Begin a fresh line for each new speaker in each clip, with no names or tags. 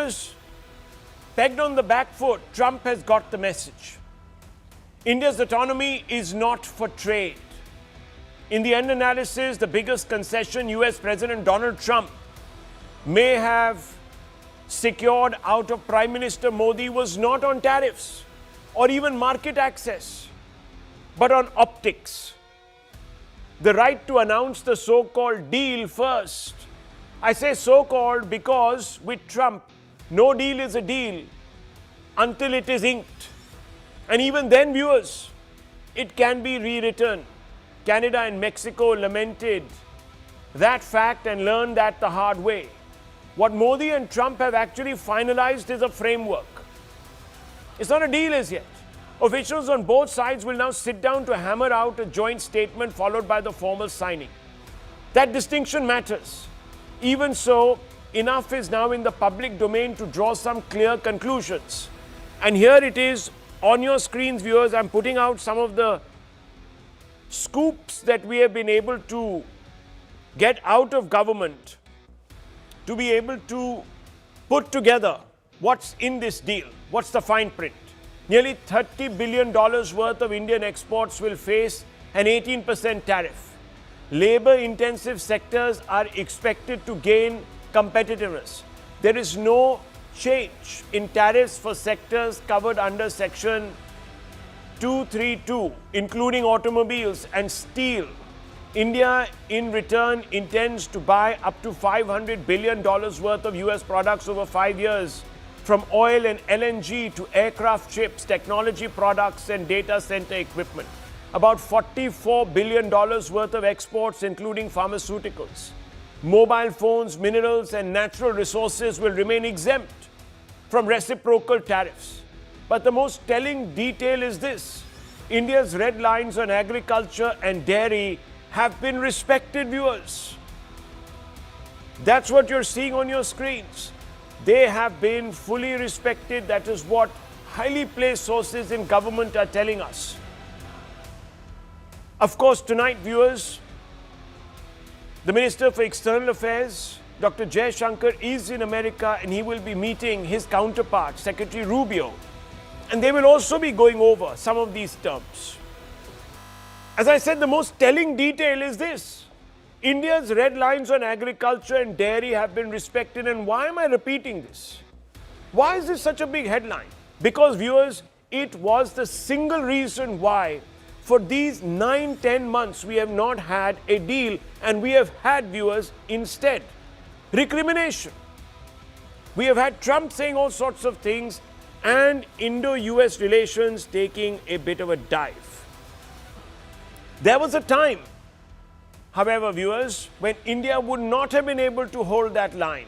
viewers, pegged on the back foot, Trump has got the message. India's autonomy is not for trade. In the end analysis, the biggest concession US President Donald Trump may have secured out of Prime Minister Modi was not on tariffs or even market access, but on optics. The right to announce the so-called deal first. I say so-called because with Trump, no deal is a deal until it is inked. And even then, viewers, it can be rewritten. Canada and Mexico lamented that fact and learned that the hard way. What Modi and Trump have actually finalized is a framework. It's not a deal as yet. Officials on both sides will now sit down to hammer out a joint statement followed by the formal signing. That distinction matters. Even so, enough is now in the public domain to draw some clear conclusions. And here it is on your screens, viewers. I'm putting out some of the scoops that we have been able to get out of government to be able to put together what's in this deal, what's the fine print. Nearly $30 billion worth of Indian exports will face an 18% tariff. Labor-intensive sectors are expected to gain competitiveness. There is no change in tariffs for sectors covered under Section 232, including automobiles and steel. India, in return, intends to buy up to $500 billion worth of US products over 5 years, from oil and LNG to aircraft chips, technology products and data center equipment. About $44 billion worth of exports, including pharmaceuticals. Mobile phones, minerals and natural resources will remain exempt from reciprocal tariffs. But the most telling detail is this: India's red lines on agriculture and dairy have been respected, viewers. That's what you're seeing on your screens. They have been fully respected. That is what highly placed sources in government are telling us. Of course, tonight, viewers, the Minister for External Affairs, Dr. Jaishankar, is in America and he will be meeting his counterpart, Secretary Rubio. And they will also be going over some of these terms. As I said, the most telling detail is this: India's red lines on agriculture and dairy have been respected. And why am I repeating this? Why is this such a big headline? Because, viewers, it was the single reason why for these 9-10 months we have not had a deal, and we have had, viewers, instead recrimination. We have had Trump saying all sorts of things and Indo-US relations taking a bit of a dive. There was a time, however, viewers, when India would not have been able to hold that line.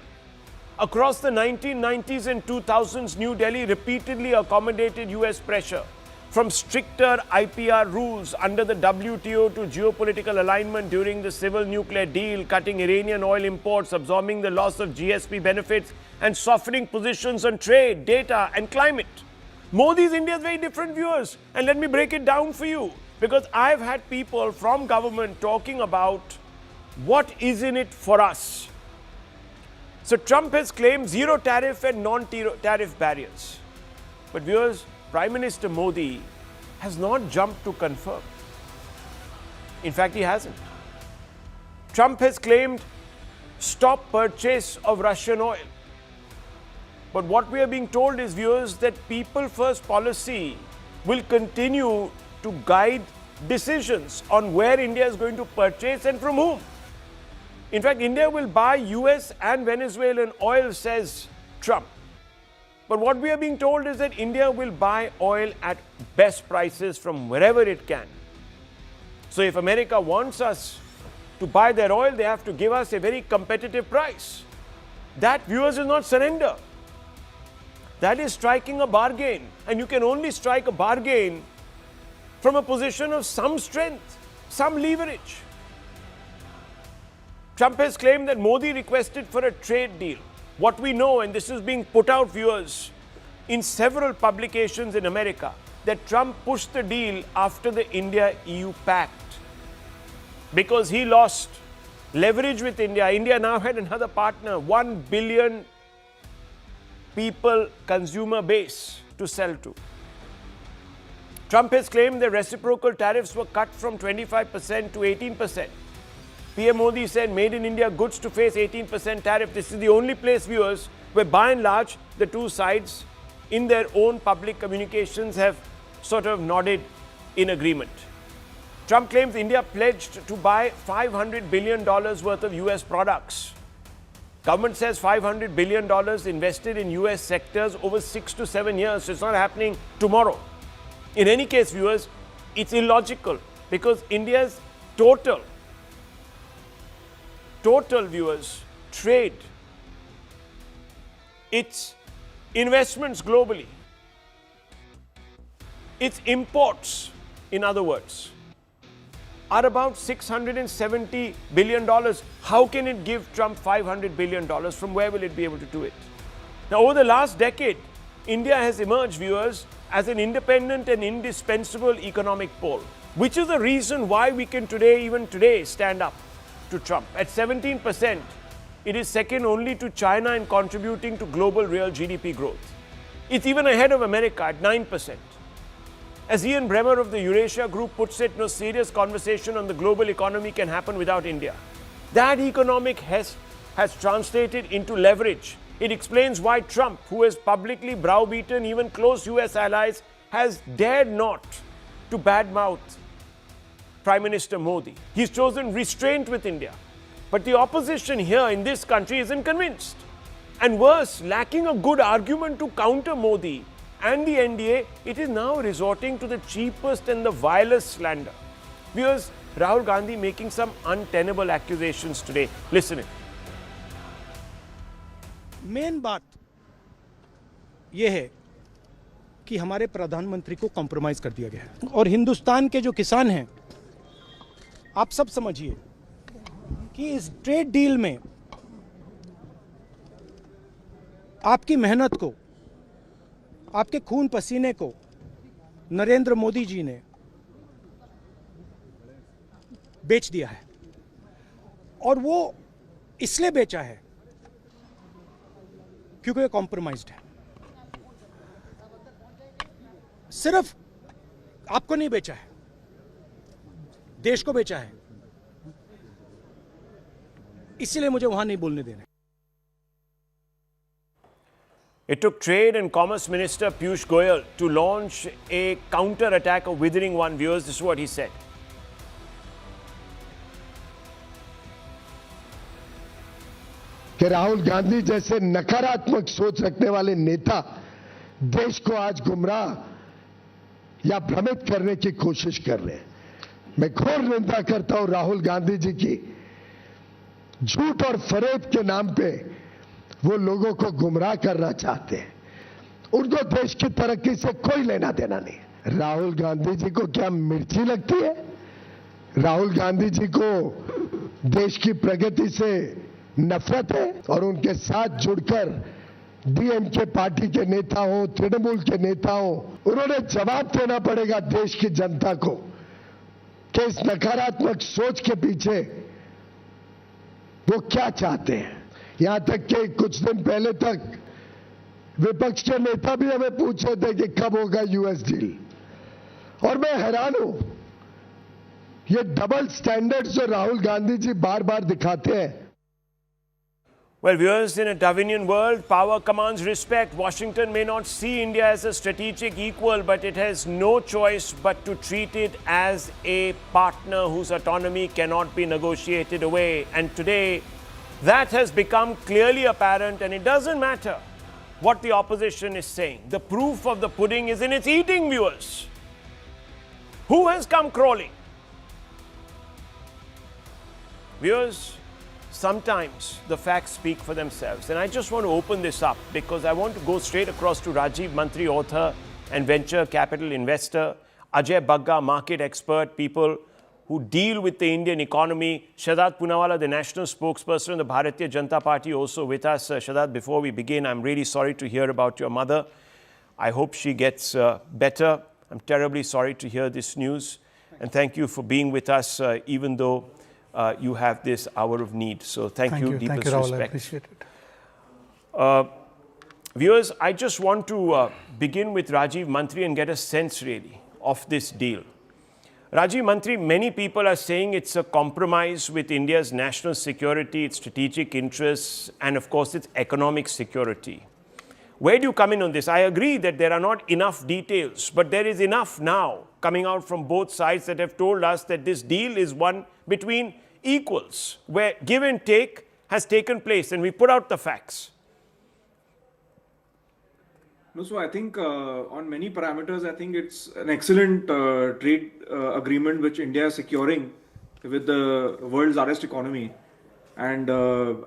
Across the 1990s and 2000s, New Delhi repeatedly accommodated US pressure, from stricter IPR rules under the WTO to geopolitical alignment during the civil nuclear deal, cutting Iranian oil imports, absorbing the loss of GSP benefits, and softening positions on trade, data, and climate. Modi's India is very different, viewers. And let me break it down for you, because I've had people from government talking about what is in it for us. So Trump has claimed zero tariff and non-tariff barriers. But, viewers, Prime Minister Modi has not jumped to confirm. In fact, he hasn't. Trump has claimed stop purchase of Russian oil. But what we are being told is, viewers, that people first policy will continue to guide decisions on where India is going to purchase and from whom. In fact, India will buy US and Venezuelan oil, says Trump. But what we are being told is that India will buy oil at best prices from wherever it can. So if America wants us to buy their oil, they have to give us a very competitive price. That, viewers, is not surrender. That is striking a bargain. And you can only strike a bargain from a position of some strength, some leverage. Trump has claimed that Modi requested for a trade deal. What we know, and this is being put out, viewers, in several publications in America, that Trump pushed the deal after the India-EU pact. Because he lost leverage with India. India now had another partner, 1 billion people consumer base to sell to. Trump has claimed that reciprocal tariffs were cut from 25% to 18%. PM Modi said made in India goods to face 18% tariff. This is the only place, viewers, where by and large the two sides in their own public communications have sort of nodded in agreement. Trump claims India pledged to buy $500 billion worth of US products. Government says $500 billion invested in US sectors over 6 to 7 years. So it's not happening tomorrow. In any case, viewers, it's illogical because India's total viewers, trade, its investments globally, its imports, in other words, are about $670 billion. How can it give Trump $500 billion? From where will it be able to do it? Now, over the last decade, India has emerged, viewers, as an independent and indispensable economic pole, which is the reason why we can today, even today, stand up to Trump. At 17%, it is second only to China in contributing to global real GDP growth. It's even ahead of America at 9%. As Ian Bremmer of the Eurasia Group puts it, no serious conversation on the global economy can happen without India. That economic has translated into leverage. It explains why Trump, who has publicly browbeaten even close US allies, has dared not to badmouth Prime Minister Modi. He's chosen restraint with India. But the opposition here in this country isn't convinced. And worse, lacking a good argument to counter Modi and the NDA, it is now resorting to the cheapest and the vilest slander. Viewers, Rahul Gandhi making some untenable accusations today. Listen.
Main बात यह है कि हमारे प्रधानमंत्री को compromise कर दिया गया है और हिंदुस्तान के जो किसान हैं, आप सब समझिए कि इस ट्रेड डील में आपकी मेहनत को, आपके खून पसीने को नरेंद्र मोदी जी ने बेच दिया है और वो इसलिए बेचा है क्योंकि ये कॉम्प्रोमाइज्ड है। सिर्फ आपको नहीं बेचा है, देश को बेचा है। इसलिए मुझे वहां नहीं बोलने देना।
It took Trade and Commerce Minister Piyush Goyal to launch a counter-attack, a withering one, viewers. This is what he said.
कि राहुल गांधी जैसे नकारात्मक सोच रखने वाले नेता देश को आज गुमराह या भ्रमित करने की कोशिश कर रहे हैं। मैं घोर निंदा करता हूं राहुल गांधी जी की। झूठ और फरेब के नाम पे वो लोगों को गुमराह करना चाहते हैं। उनको देश की तरक्की से कोई लेना देना नहीं। राहुल गांधी जी को क्या मिर्ची लगती है? राहुल गांधी जी को देश की प्रगति से नफरत है और उनके साथ जुड़कर डीएमके पार्टी के नेता हो, तृणमूल के नेता हो, उन्होंने जवाब देना पड़ेगा देश की जनता को कि इस नकारात्मक सोच के पीछे वो क्या चाहते हैं। यहां तक कि कुछ दिन पहले तक विपक्ष के नेता भी हमें पूछ रहे थे कि कब होगा यूएस डील, और मैं हैरान हूं ये डबल स्टैंडर्ड्स जो राहुल गांधी जी बार बार दिखाते हैं।
Well, viewers, in a Darwinian world, power commands respect. Washington may not see India as a strategic equal, but it has no choice but to treat it as a partner whose autonomy cannot be negotiated away. And today, that has become clearly apparent, and it doesn't matter what the opposition is saying. The proof of the pudding is in its eating, viewers. Who has come crawling? Viewers, sometimes the facts speak for themselves. And I just want to open this up because I want to go straight across to Rajiv Mantri, author and venture capital investor, Ajay Bagga, market expert, people who deal with the Indian economy, Shadad Poonawala, the national spokesperson of the Bharatiya Janata Party, also with us. Shadad, before we begin, I'm really sorry to hear about your mother. I hope she gets better. I'm terribly sorry to hear this news. And thank you for being with us, even though you have this hour of need. So thank you, deepest
Thank you, Rahul.
respect.
I appreciate it.
Viewers, I just want to begin with Rajiv Mantri and get a sense really of this deal. Rajiv Mantri, many people are saying it's a compromise with India's national security, its strategic interests, and of course its economic security. Where do you come in on this? I agree that there are not enough details, but there is enough now coming out from both sides that have told us that this deal is one between equals, where give and take has taken place, and we put out the facts.
No, so I think on many parameters, I think it's an excellent trade agreement which India is securing with the world's largest economy. And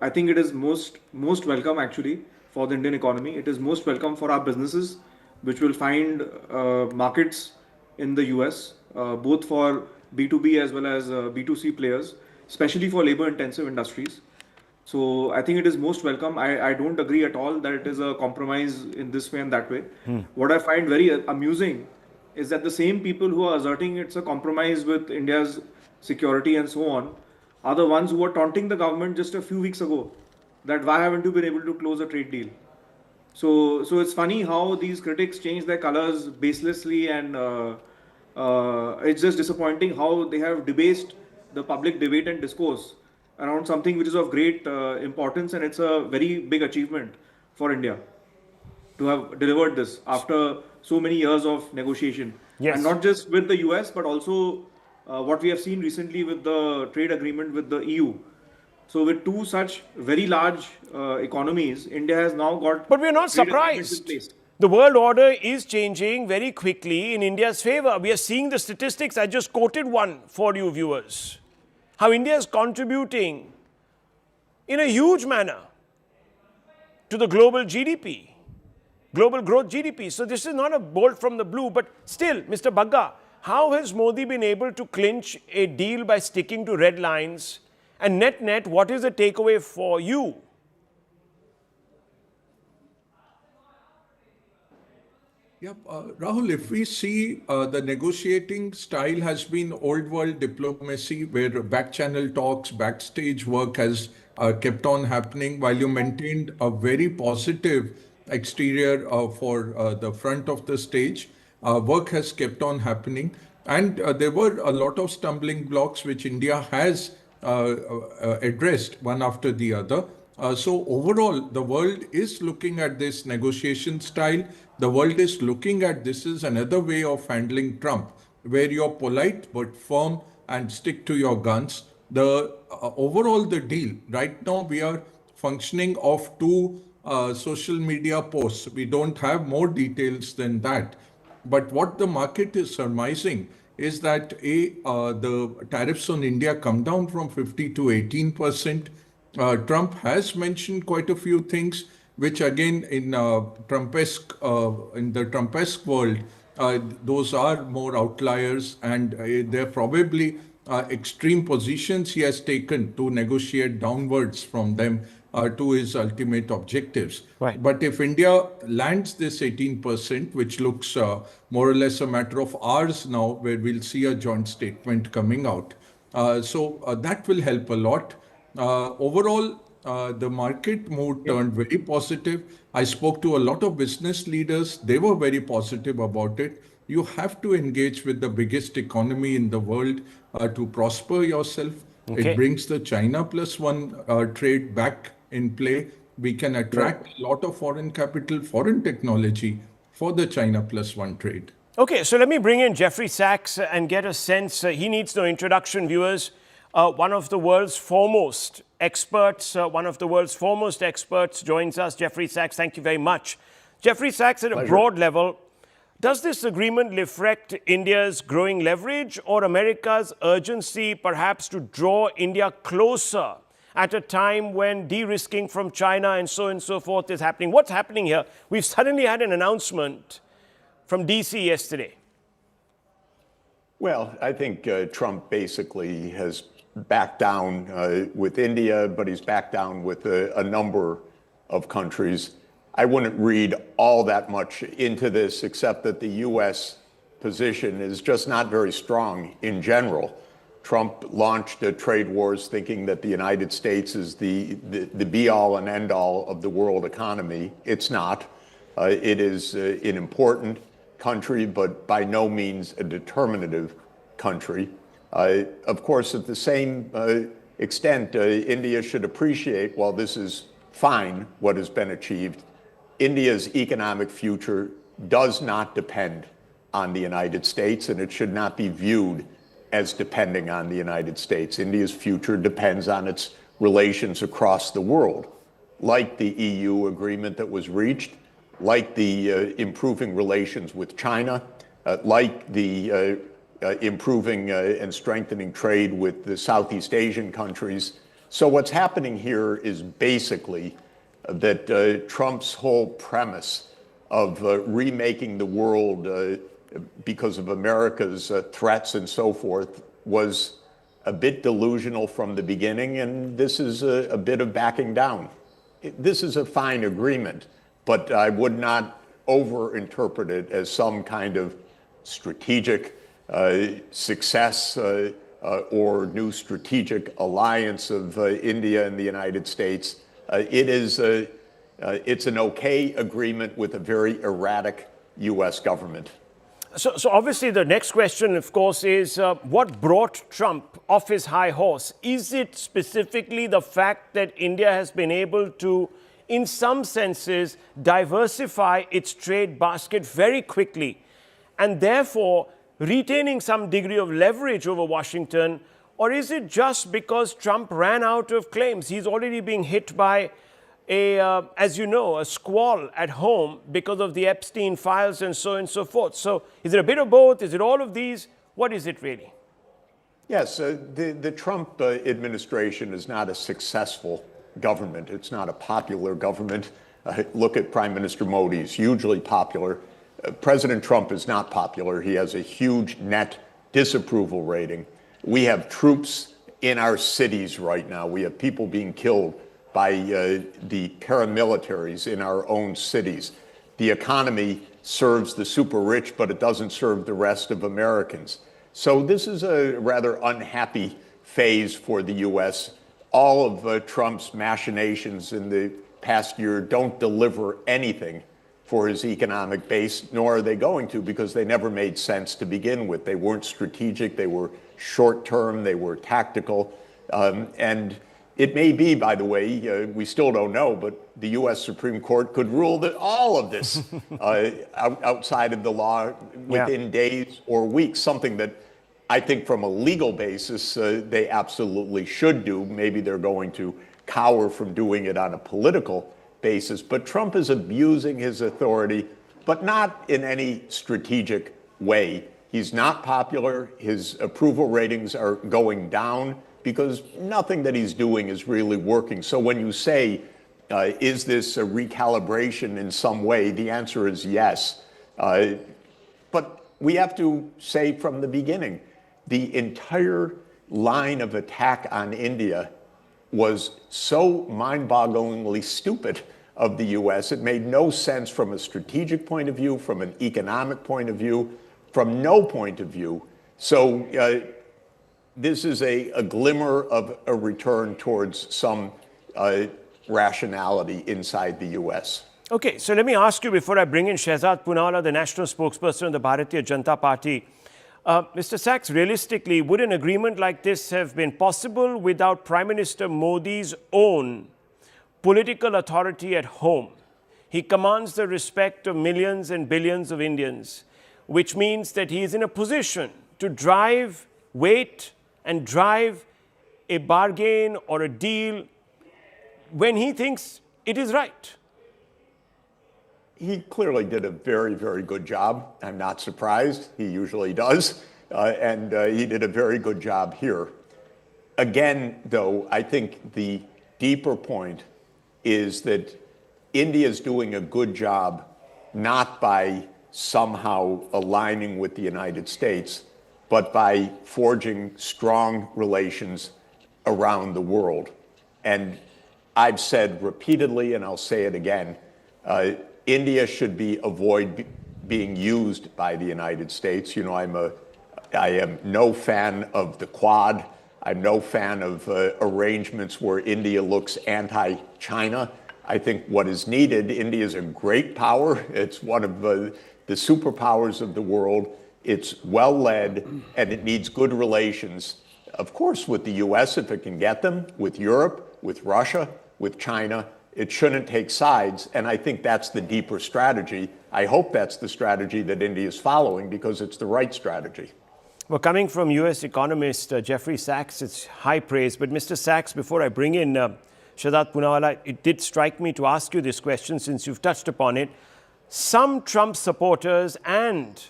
I think it is most welcome actually for the Indian economy. It is most welcome for our businesses, which will find markets in the US, both for B2B as well as B2C players, especially for labor-intensive industries. So I think it is most welcome. I don't agree at all that it is a compromise in this way and that way. What I find very amusing is that the same people who are asserting it's a compromise with India's security and so on are the ones who were taunting the government just a few weeks ago that why haven't you been able to close a trade deal? So it's funny how these critics change their colors baselessly, and it's just disappointing how they have debased the public debate and discourse around something which is of great importance, and it's a very big achievement for India to have delivered this after so many years of negotiation.
Yes.
And not just with the US, but also what we have seen recently with the trade agreement with the EU. So with two such very large economies, India has now got...
But we're not surprised. The world order is changing very quickly in India's favor. We are seeing the statistics. I just quoted one for you viewers. How India is contributing in a huge manner to the global GDP, global growth GDP. So this is not a bolt from the blue, but still, Mr. Bagga, how has Modi been able to clinch a deal by sticking to red lines? And net, what is the takeaway for you?
Yeah, Rahul, if we see the negotiating style has been old world diplomacy where back channel talks, backstage work has kept on happening while you maintained a very positive exterior for the front of the stage. Work has kept on happening, and there were a lot of stumbling blocks which India has addressed one after the other. So overall, the world is looking at this negotiation style. The world is looking at this as another way of handling Trump, where you're polite but firm and stick to your guns. The overall the deal, right now we are functioning off two social media posts. We don't have more details than that. But what the market is surmising is that the tariffs on India come down from 50 to 18%. Trump has mentioned quite a few things, which again in the Trumpesque world, those are more outliers, and they're probably extreme positions he has taken to negotiate downwards from them to his ultimate objectives.
Right.
But if India lands this 18%, which looks more or less a matter of hours now, where we'll see a joint statement coming out, so that will help a lot. Overall, the market mood turned very positive. I spoke to a lot of business leaders. They were very positive about it. You have to engage with the biggest economy in the world to prosper yourself.
Okay.
It brings the China plus one trade back in play. We can attract a lot of foreign capital, foreign technology for the China plus one trade.
Okay, so let me bring in Jeffrey Sachs and get a sense. He needs no introduction, viewers. One of the world's foremost experts, joins us. Jeffrey Sachs, thank you very much. Jeffrey Sachs, at a broad level, does this agreement reflect India's growing leverage or America's urgency perhaps to draw India closer at a time when de-risking from China and so forth is happening? What's happening here? We've suddenly had an announcement from DC yesterday.
Well, I think Trump basically has backed down with India, but he's backed down with a number of countries. I wouldn't read all that much into this, except that the U.S. position is just not very strong in general. Trump launched trade wars thinking that the United States is the be-all and end-all of the world economy. It's not. It is an important country, but by no means a determinative country. Of course, at the same extent, India should appreciate, while this is fine, what has been achieved, India's economic future does not depend on the United States, and it should not be viewed as depending on the United States. India's future depends on its relations across the world, like the EU agreement that was reached, like the improving relations with China, like the improving and strengthening trade with the Southeast Asian countries. So what's happening here is basically that Trump's whole premise of remaking the world because of America's threats and so forth was a bit delusional from the beginning, and this is a bit of backing down. This is a fine agreement, but I would not overinterpret it as some kind of strategic success or new strategic alliance of India and the United States. It's an okay agreement with a very erratic U.S. government.
So obviously the next question, of course, is what brought Trump off his high horse? Is it specifically the fact that India has been able to, in some senses, diversify its trade basket very quickly and therefore retaining some degree of leverage over Washington? Or is it just because Trump ran out of claims? He's already being hit by as you know, a squall at home because of the Epstein files and so on and so forth. So is it a bit of both? Is it all of these? What is it really?
Yes, the Trump administration is not a successful government. It's not a popular government. Look at Prime Minister Modi. He's hugely popular. President Trump is not popular. He has a huge net disapproval rating. We have troops in our cities right now. We have people being killed by the paramilitaries in our own cities. The economy serves the super rich, but it doesn't serve the rest of Americans. So this is a rather unhappy phase for the U.S. All of Trump's machinations in the past year don't deliver anything for his economic base, nor are they going to, because they never made sense to begin with. They weren't strategic, they were short-term, they were tactical, and it may be, by the way, we still don't know, but the U.S. Supreme Court could rule that all of this outside of the law within days or weeks, something that I think from a legal basis they absolutely should do. Maybe they're going to cower from doing it on a political basis. But Trump is abusing his authority, but not in any strategic way. He's not popular. His approval ratings are going down because nothing that he's doing is really working. So when you say, is this a recalibration in some way, the answer is yes. But we have to say from the beginning, the entire line of attack on India was so mind-bogglingly stupid of the U.S. It made no sense from a strategic point of view, from an economic point of view, from no point of view. So this is a glimmer of a return towards some rationality inside the U.S.
Okay, so let me ask you before I bring in Shehzad Poonawala, the national spokesperson of the Bharatiya Janata Party. Mr. Sachs, realistically, would an agreement like this have been possible without Prime Minister Modi's own political authority at home? He commands the respect of millions and billions of Indians, which means that he is in a position to drive, wait, and drive a bargain or a deal when he thinks it is right.
He clearly did a very, very good job. I'm not surprised. He usually does. And he did a very good job here. Again, though, I think the deeper point is that India is doing a good job not by somehow aligning with the United States, but by forging strong relations around the world. And I've said repeatedly, and I'll say it again, India should avoid being used by the United States. You know, I am no fan of the Quad. I'm no fan of arrangements where India looks anti-China. I think what is needed, India is a great power. It's one of the superpowers of the world. It's well led, and it needs good relations, of course, with the US if it can get them, with Europe, with Russia, with China. It shouldn't take sides, and I think that's the deeper strategy. I hope that's the strategy that India is following because it's the right strategy.
Well, coming from US economist Jeffrey Sachs, it's high praise. But Mr. Sachs, before I bring in Shahzad Poonawala, it did strike me to ask you this question since you've touched upon it. Some Trump supporters and,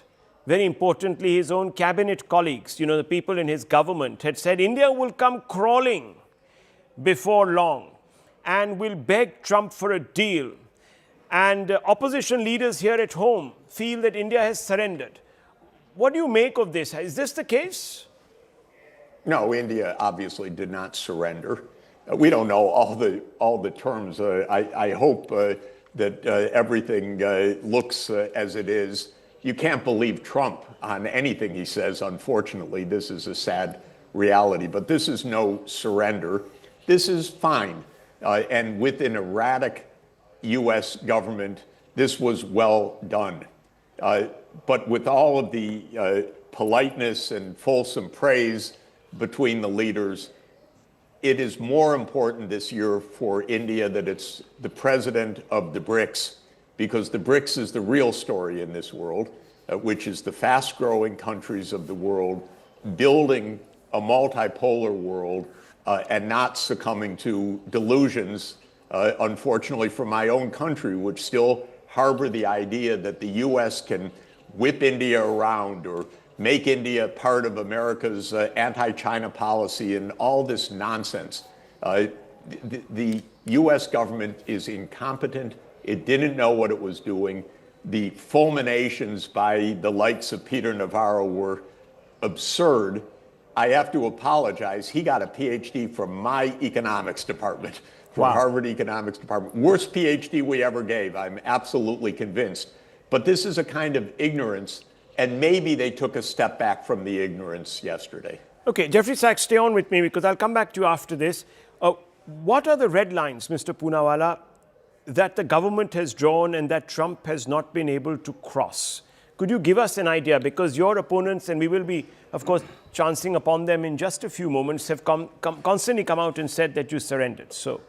very importantly, his own cabinet colleagues, you know, the people in his government, had said India will come crawling before long and will beg Trump for a deal. And opposition leaders here at home feel that India has surrendered. What do you make of this? Is this the case?
No, India obviously did not surrender. We don't know all the terms. I hope that everything looks as it is. You can't believe Trump on anything he says, unfortunately. This is a sad reality, but this is no surrender. This is fine. And with an erratic US government, this was well done. But with all of the politeness and fulsome praise between the leaders, it is more important this year for India that it's the president of the BRICS, because the BRICS is the real story in this world, which is the fast-growing countries of the world building a multipolar world and not succumbing to delusions, unfortunately, from my own country, which still harbor the idea that the US can whip India around or make India part of America's anti-China policy and all this nonsense. The US government is incompetent. It didn't know what it was doing. The fulminations by the likes of Peter Navarro were absurd. I have to apologize. He got a PhD from my economics department, from Harvard Economics Department. Worst PhD we ever gave, I'm absolutely convinced. But this is a kind of ignorance, and maybe they took a step back from the ignorance yesterday.
Okay, Jeffrey Sachs, stay on with me because I'll come back to you after this. What are the red lines, Mr. Poonawala, that the government has drawn and that Trump has not been able to cross? Could you give us an idea? Because your opponents, and we will be, of course, chancing upon them in just a few moments, have constantly come out and said that you surrendered. So,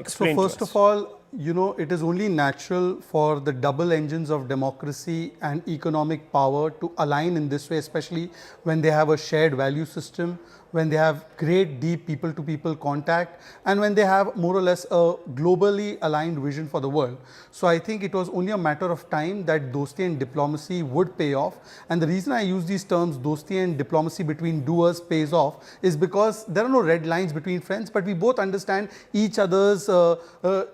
explain to us.
First of all, you know, it is only natural for the double engines of democracy and economic power to align in this way, especially when they have a shared value system, when they have great deep people-to-people contact, and when they have more or less a globally aligned vision for the world. So I think it was only a matter of time that dosti and diplomacy would pay off. And the reason I use these terms, dosti and diplomacy between doers pays off, is because there are no red lines between friends, but we both understand each other's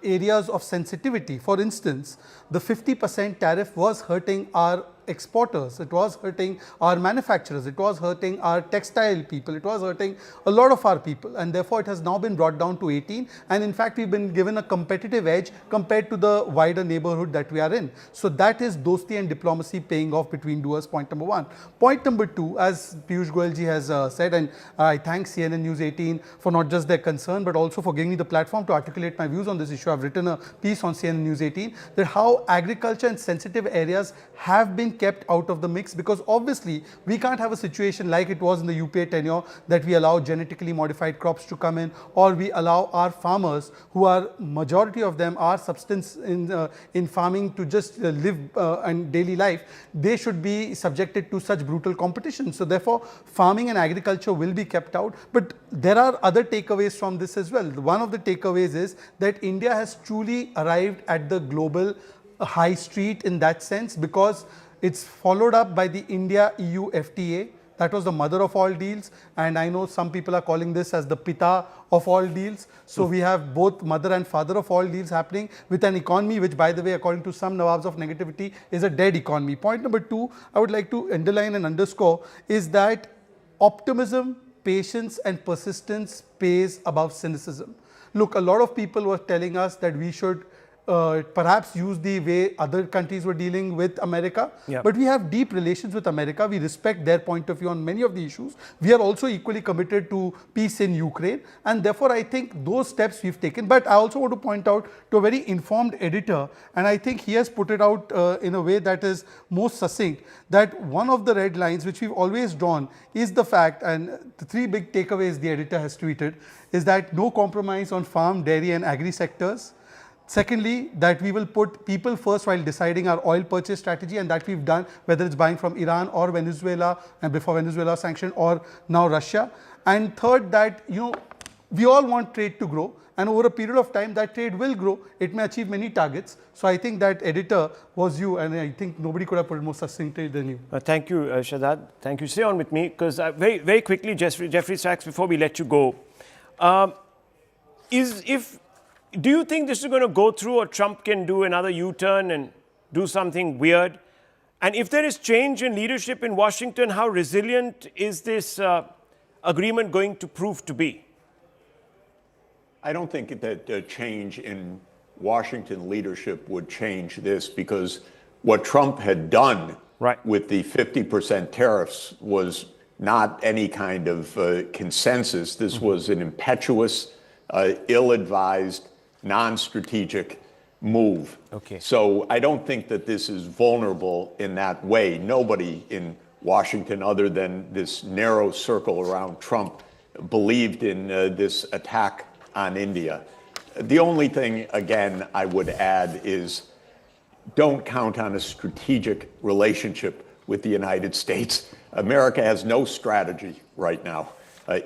areas of sensitivity. For instance, the 50% tariff was hurting our exporters, it was hurting our manufacturers, it was hurting our textile people, it was hurting a lot of our people, and therefore it has now been brought down to 18, and in fact we've been given a competitive edge compared to the wider neighborhood that we are in. So that is dosti and diplomacy paying off between doers, point number one. Point number two, as Piyush Goyal ji has said, and I thank CNN News 18 for not just their concern but also for giving me the platform to articulate my views on this issue. I've written a piece on CNN News 18 that how agriculture and sensitive areas have been kept out of the mix, because obviously we can't have a situation like it was in the UPA tenure that we allow genetically modified crops to come in, or we allow our farmers, who are majority of them are subsistence in farming to just live and daily life, they should be subjected to such brutal competition. So therefore farming and agriculture will be kept out. But there are other takeaways from this as well. One of the takeaways is that India has truly arrived at the global high street in that sense, because it's followed up by the India-EU FTA. That was the mother of all deals, and I know some people are calling this as the pita of all deals. So we have both mother and father of all deals happening with an economy which, by the way, according to some Nawabs of negativity, is a dead economy. Point number two, I would like to underline and underscore is that optimism, patience and persistence pays above cynicism. Look, a lot of people were telling us that we should perhaps use the way other countries were dealing with America.
Yeah.
But we have deep relations with America. We respect their point of view on many of the issues. We are also equally committed to peace in Ukraine. And therefore, I think those steps we've taken. But I also want to point out to a very informed editor, and I think he has put it out in a way that is most succinct, that one of the red lines which we've always drawn is the fact, and the three big takeaways the editor has tweeted, is that no compromise on farm, dairy and agri sectors. Secondly, that we will put people first while deciding our oil purchase strategy, and that we've done, whether it's buying from Iran or Venezuela, and before Venezuela sanctioned, or now Russia. And third, that we all want trade to grow, and over a period of time that trade will grow. It may achieve many targets. So I think that editor was you, and I think nobody could have put it more succinctly than you.
Thank you, Shahzad. Thank you. Stay on with me, because very, very quickly, Jeffrey Sachs, before we let you go, do you think this is going to go through, or Trump can do another U-turn and do something weird? And if there is change in leadership in Washington, how resilient is this agreement going to prove to be?
I don't think that a change in Washington leadership would change this, because what Trump had done with the 50% tariffs was not any kind of consensus. This was an impetuous, ill-advised, non-strategic move.
Okay.
So I don't think that this is vulnerable in that way. Nobody in Washington, other than this narrow circle around Trump, believed in this attack on India. The only thing, again, I would add is don't count on a strategic relationship with the United States. America has no strategy right now.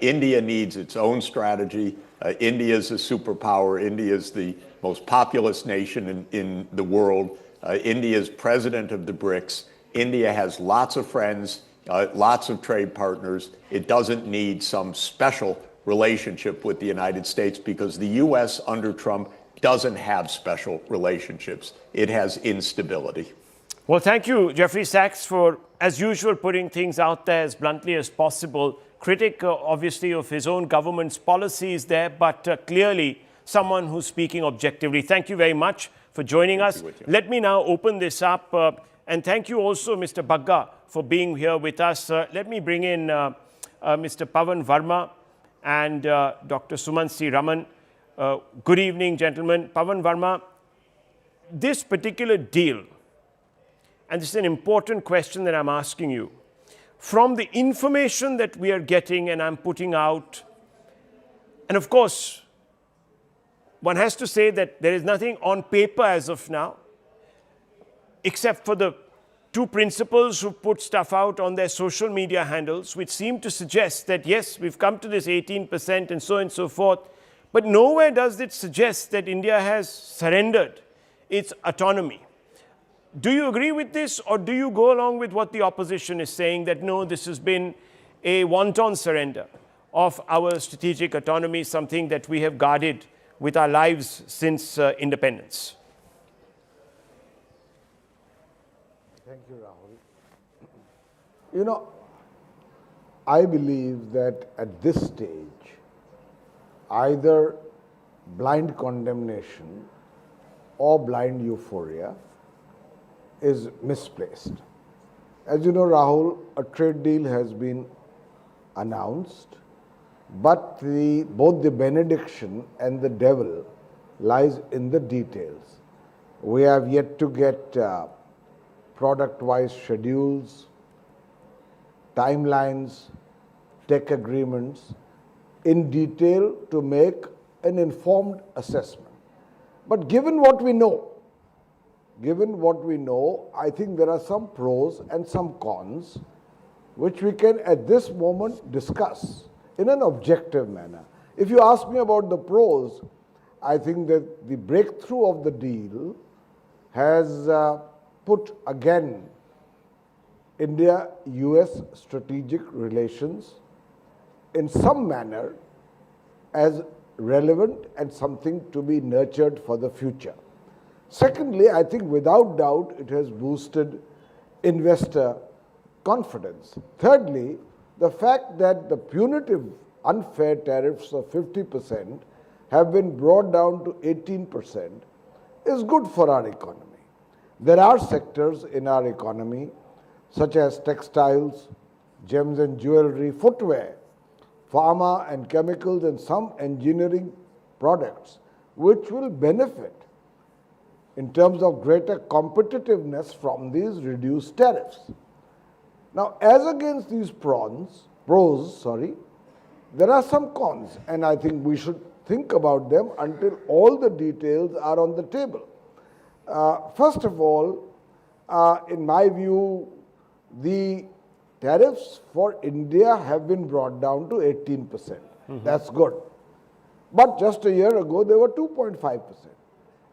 India needs its own strategy. India is a superpower. India is the most populous nation in the world. India is president of the BRICS. India has lots of friends, lots of trade partners. It doesn't need some special relationship with the United States, because the U.S. under Trump doesn't have special relationships. It has instability.
Well, thank you, Jeffrey Sachs, for, as usual, putting things out there as bluntly as possible. Critic, obviously, of his own government's policies there, but clearly someone who's speaking objectively. Thank you very much for joining us. Let me now open this up, and thank you also, Mr. Bagga, for being here with us. Let me bring in Mr. Pavan Verma and Dr. Sumansi Raman. Good evening, gentlemen. Pavan Verma, this particular deal, and this is an important question that I'm asking you, from the information that we are getting and I'm putting out, and of course, one has to say that there is nothing on paper as of now, except for the two principals who put stuff out on their social media handles, which seem to suggest that, yes, we've come to this 18% and so on and so forth, but nowhere does it suggest that India has surrendered its autonomy. Do you agree with this, or do you go along with what the opposition is saying, that no, this has been a wanton surrender of our strategic autonomy, something that we have guarded with our lives since independence?
Thank you, Rahul. You know, I believe that at this stage, either blind condemnation or blind euphoria is misplaced. As you know, Rahul, a trade deal has been announced, but both the benediction and the devil lies in the details. We have yet to get product-wise schedules, timelines, tech agreements in detail to make an informed assessment. But given what we know, I think there are some pros and some cons which we can at this moment discuss in an objective manner. If you ask me about the pros, I think that the breakthrough of the deal has put again India-US strategic relations in some manner as relevant and something to be nurtured for the future. Secondly, I think without doubt it has boosted investor confidence. Thirdly, the fact that the punitive unfair tariffs of 50% have been brought down to 18% is good for our economy. There are sectors in our economy, such as textiles, gems and jewelry, footwear, pharma and chemicals, and some engineering products, which will benefit in terms of greater competitiveness from these reduced tariffs. Now, as against these pros, there are some cons, and I think we should think about them until all the details are on the table. First of all, in my view, the tariffs for India have been brought down to 18%. That's good. But just a year ago, they were 2.5%.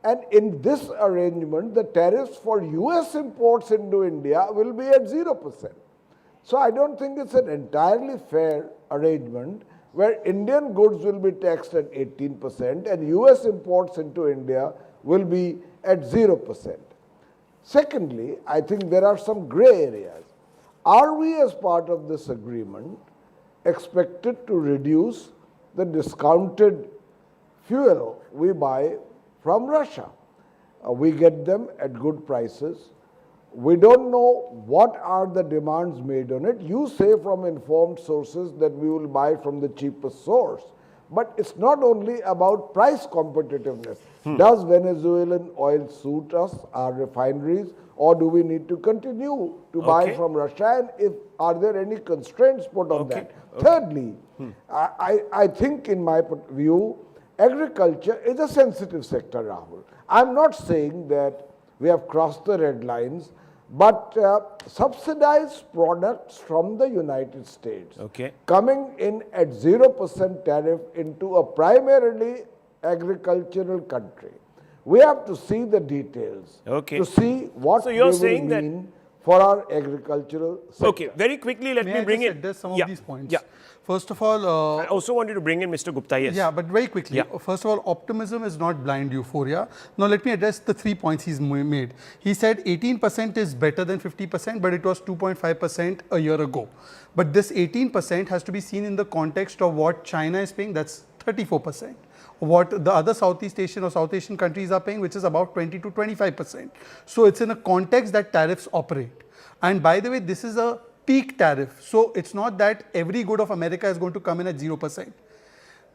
And in this arrangement, the tariffs for US imports into India will be at 0%. So I don't think it's an entirely fair arrangement where Indian goods will be taxed at 18% and US imports into India will be at 0%. Secondly, I think there are some gray areas. Are we, as part of this agreement, expected to reduce the discounted fuel we buy from Russia? We get them at good prices. We don't know what are the demands made on it. You say from informed sources that we will buy from the cheapest source. But it's not only about price competitiveness. Does Venezuelan oil suit us, our refineries, or do we need to continue to buy from Russia? And if are there any constraints put on that? Thirdly, I think in my view, agriculture is a sensitive sector, Rahul. I'm not saying that we have crossed the red lines, but subsidized products from the United States coming in at 0% tariff into a primarily agricultural country. We have to see the details to see what
so you're
they
saying
will mean for our agricultural sector.
Okay, very quickly, let me bring in.
Address some of these points.
Yeah.
First of all,
I also wanted to bring in Mr. Gupta, yes.
Yeah, but very quickly. First of all, optimism is not blind euphoria. Now, let me address the 3 points he's made. He said 18% is better than 50%, but it was 2.5% a year ago. But this 18% has to be seen in the context of what China is paying, that's 34%. What the other Southeast Asian or South Asian countries are paying, which is about 20 to 25%. So it's in a context that tariffs operate. And by the way, this is a peak tariff. So it's not that every good of America is going to come in at 0%.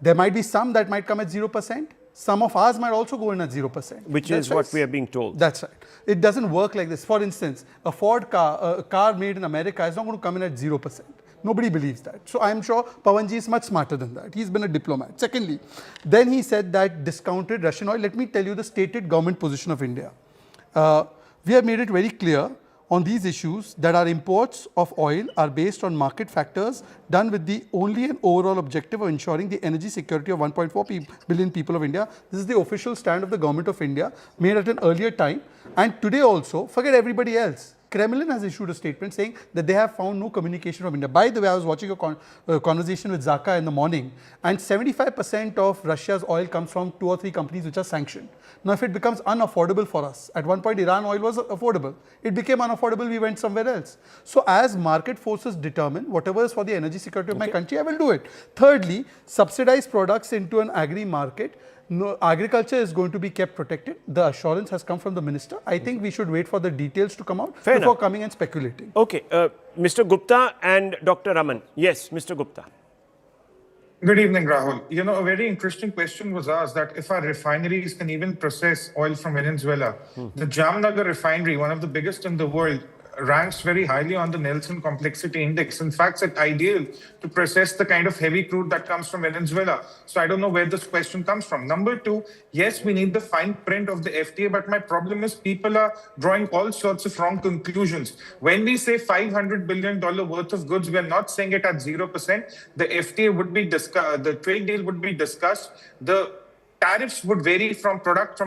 There might be some that might come at 0%. Some of ours might also go in at 0%.
Which is what we are being told.
That's right. It doesn't work like this. For instance, a Ford car, a car made in America is not going to come in at 0%. Nobody believes that. So I'm sure Pawanji is much smarter than that. He's been a diplomat. Secondly, then he said that discounted Russian oil. Let me tell you the stated government position of India. We have made it very clear on these issues that our imports of oil are based on market factors done with the only and overall objective of ensuring the energy security of 1.4 billion people of India. This is the official stand of the government of India, made at an earlier time. And today also, forget everybody else. Kremlin has issued a statement saying that they have found no communication from India. By the way, I was watching a conversation with Zaka in the morning, and 75% of Russia's oil comes from 2 or 3 companies which are sanctioned. Now, if it becomes unaffordable for us, at one point Iran oil was affordable. It became unaffordable, we went somewhere else. So as market forces determine whatever is for the energy security of my country, I will do it. Thirdly, subsidized products into an agri market. No, agriculture is going to be kept protected. The assurance has come from the minister. I think we should wait for the details to come out before coming and speculating.
Okay, Mr. Gupta and Dr. Raman. Yes, Mr. Gupta.
Good evening, Rahul. You know, a very interesting question was asked that if our refineries can even process oil from Venezuela, the Jamnagar refinery, one of the biggest in the world, ranks very highly on the Nelson Complexity Index. In fact, it's ideal to process the kind of heavy crude that comes from Venezuela. So I don't know where this question comes from. Number two, yes, we need the fine print of the FTA, but my problem is people are drawing all sorts of wrong conclusions. When we say $500 billion worth of goods, we're not saying it at 0%. The FTA would be discussed, the trade deal would be discussed. The tariffs would vary from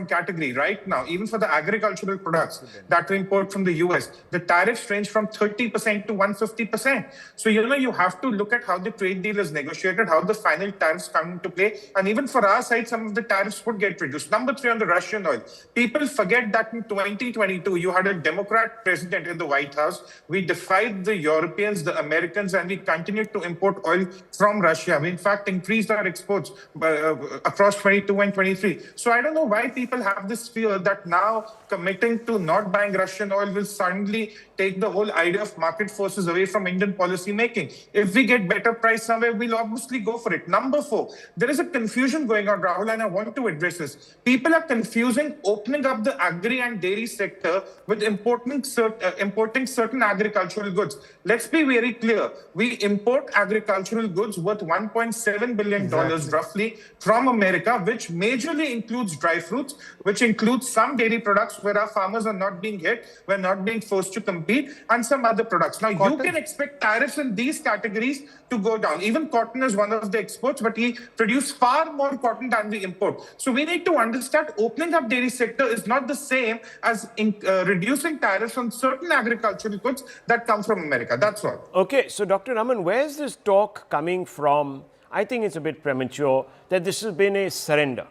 category. Right now, even for the agricultural products that we import from the US, the tariffs range from 30% to 150%. So, you know, you have to look at how the trade deal is negotiated, how the final tariffs come into play. And even for our side, some of the tariffs would get reduced. Number 3, on the Russian oil. People forget that in 2022, you had a Democrat president in the White House. We defied the Europeans, the Americans, and we continued to import oil from Russia. We, in fact, increased our exports across 22 2023. So I don't know why people have this fear that now committing to not buying Russian oil will suddenly take the whole idea of market forces away from Indian policy making. If we get better price somewhere, we'll obviously go for it. Number 4, there is a confusion going on, Rahul, and I want to address this. People are confusing opening up the agri and dairy sector with importing certain agricultural goods. Let's be very clear. We import agricultural goods worth $1.7 billion roughly from America, which majorly includes dry fruits, which includes some dairy products where our farmers are not being hit, we're not being forced to compete, and some other products. Now, you can expect tariffs in these categories to go down. Even cotton is one of the exports, but we produce far more cotton than we import. So we need to understand opening up dairy sector is not the same as reducing tariffs on certain agricultural goods that come from America. That's all.
Okay, so Dr. Raman, where's this talk coming from? I think it's a bit premature that this has been a surrender.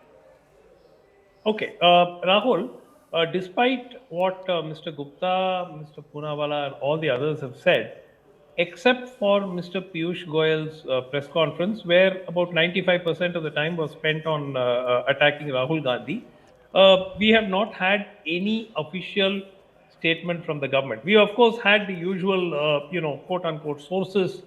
Okay, Rahul, despite what Mr. Gupta, Mr. Poonawala, and all the others have said, except for Mr. Piyush Goyal's press conference, where about 95% of the time was spent on attacking Rahul Gandhi, we have not had any official statement from the government. We, of course, had the usual, quote-unquote sources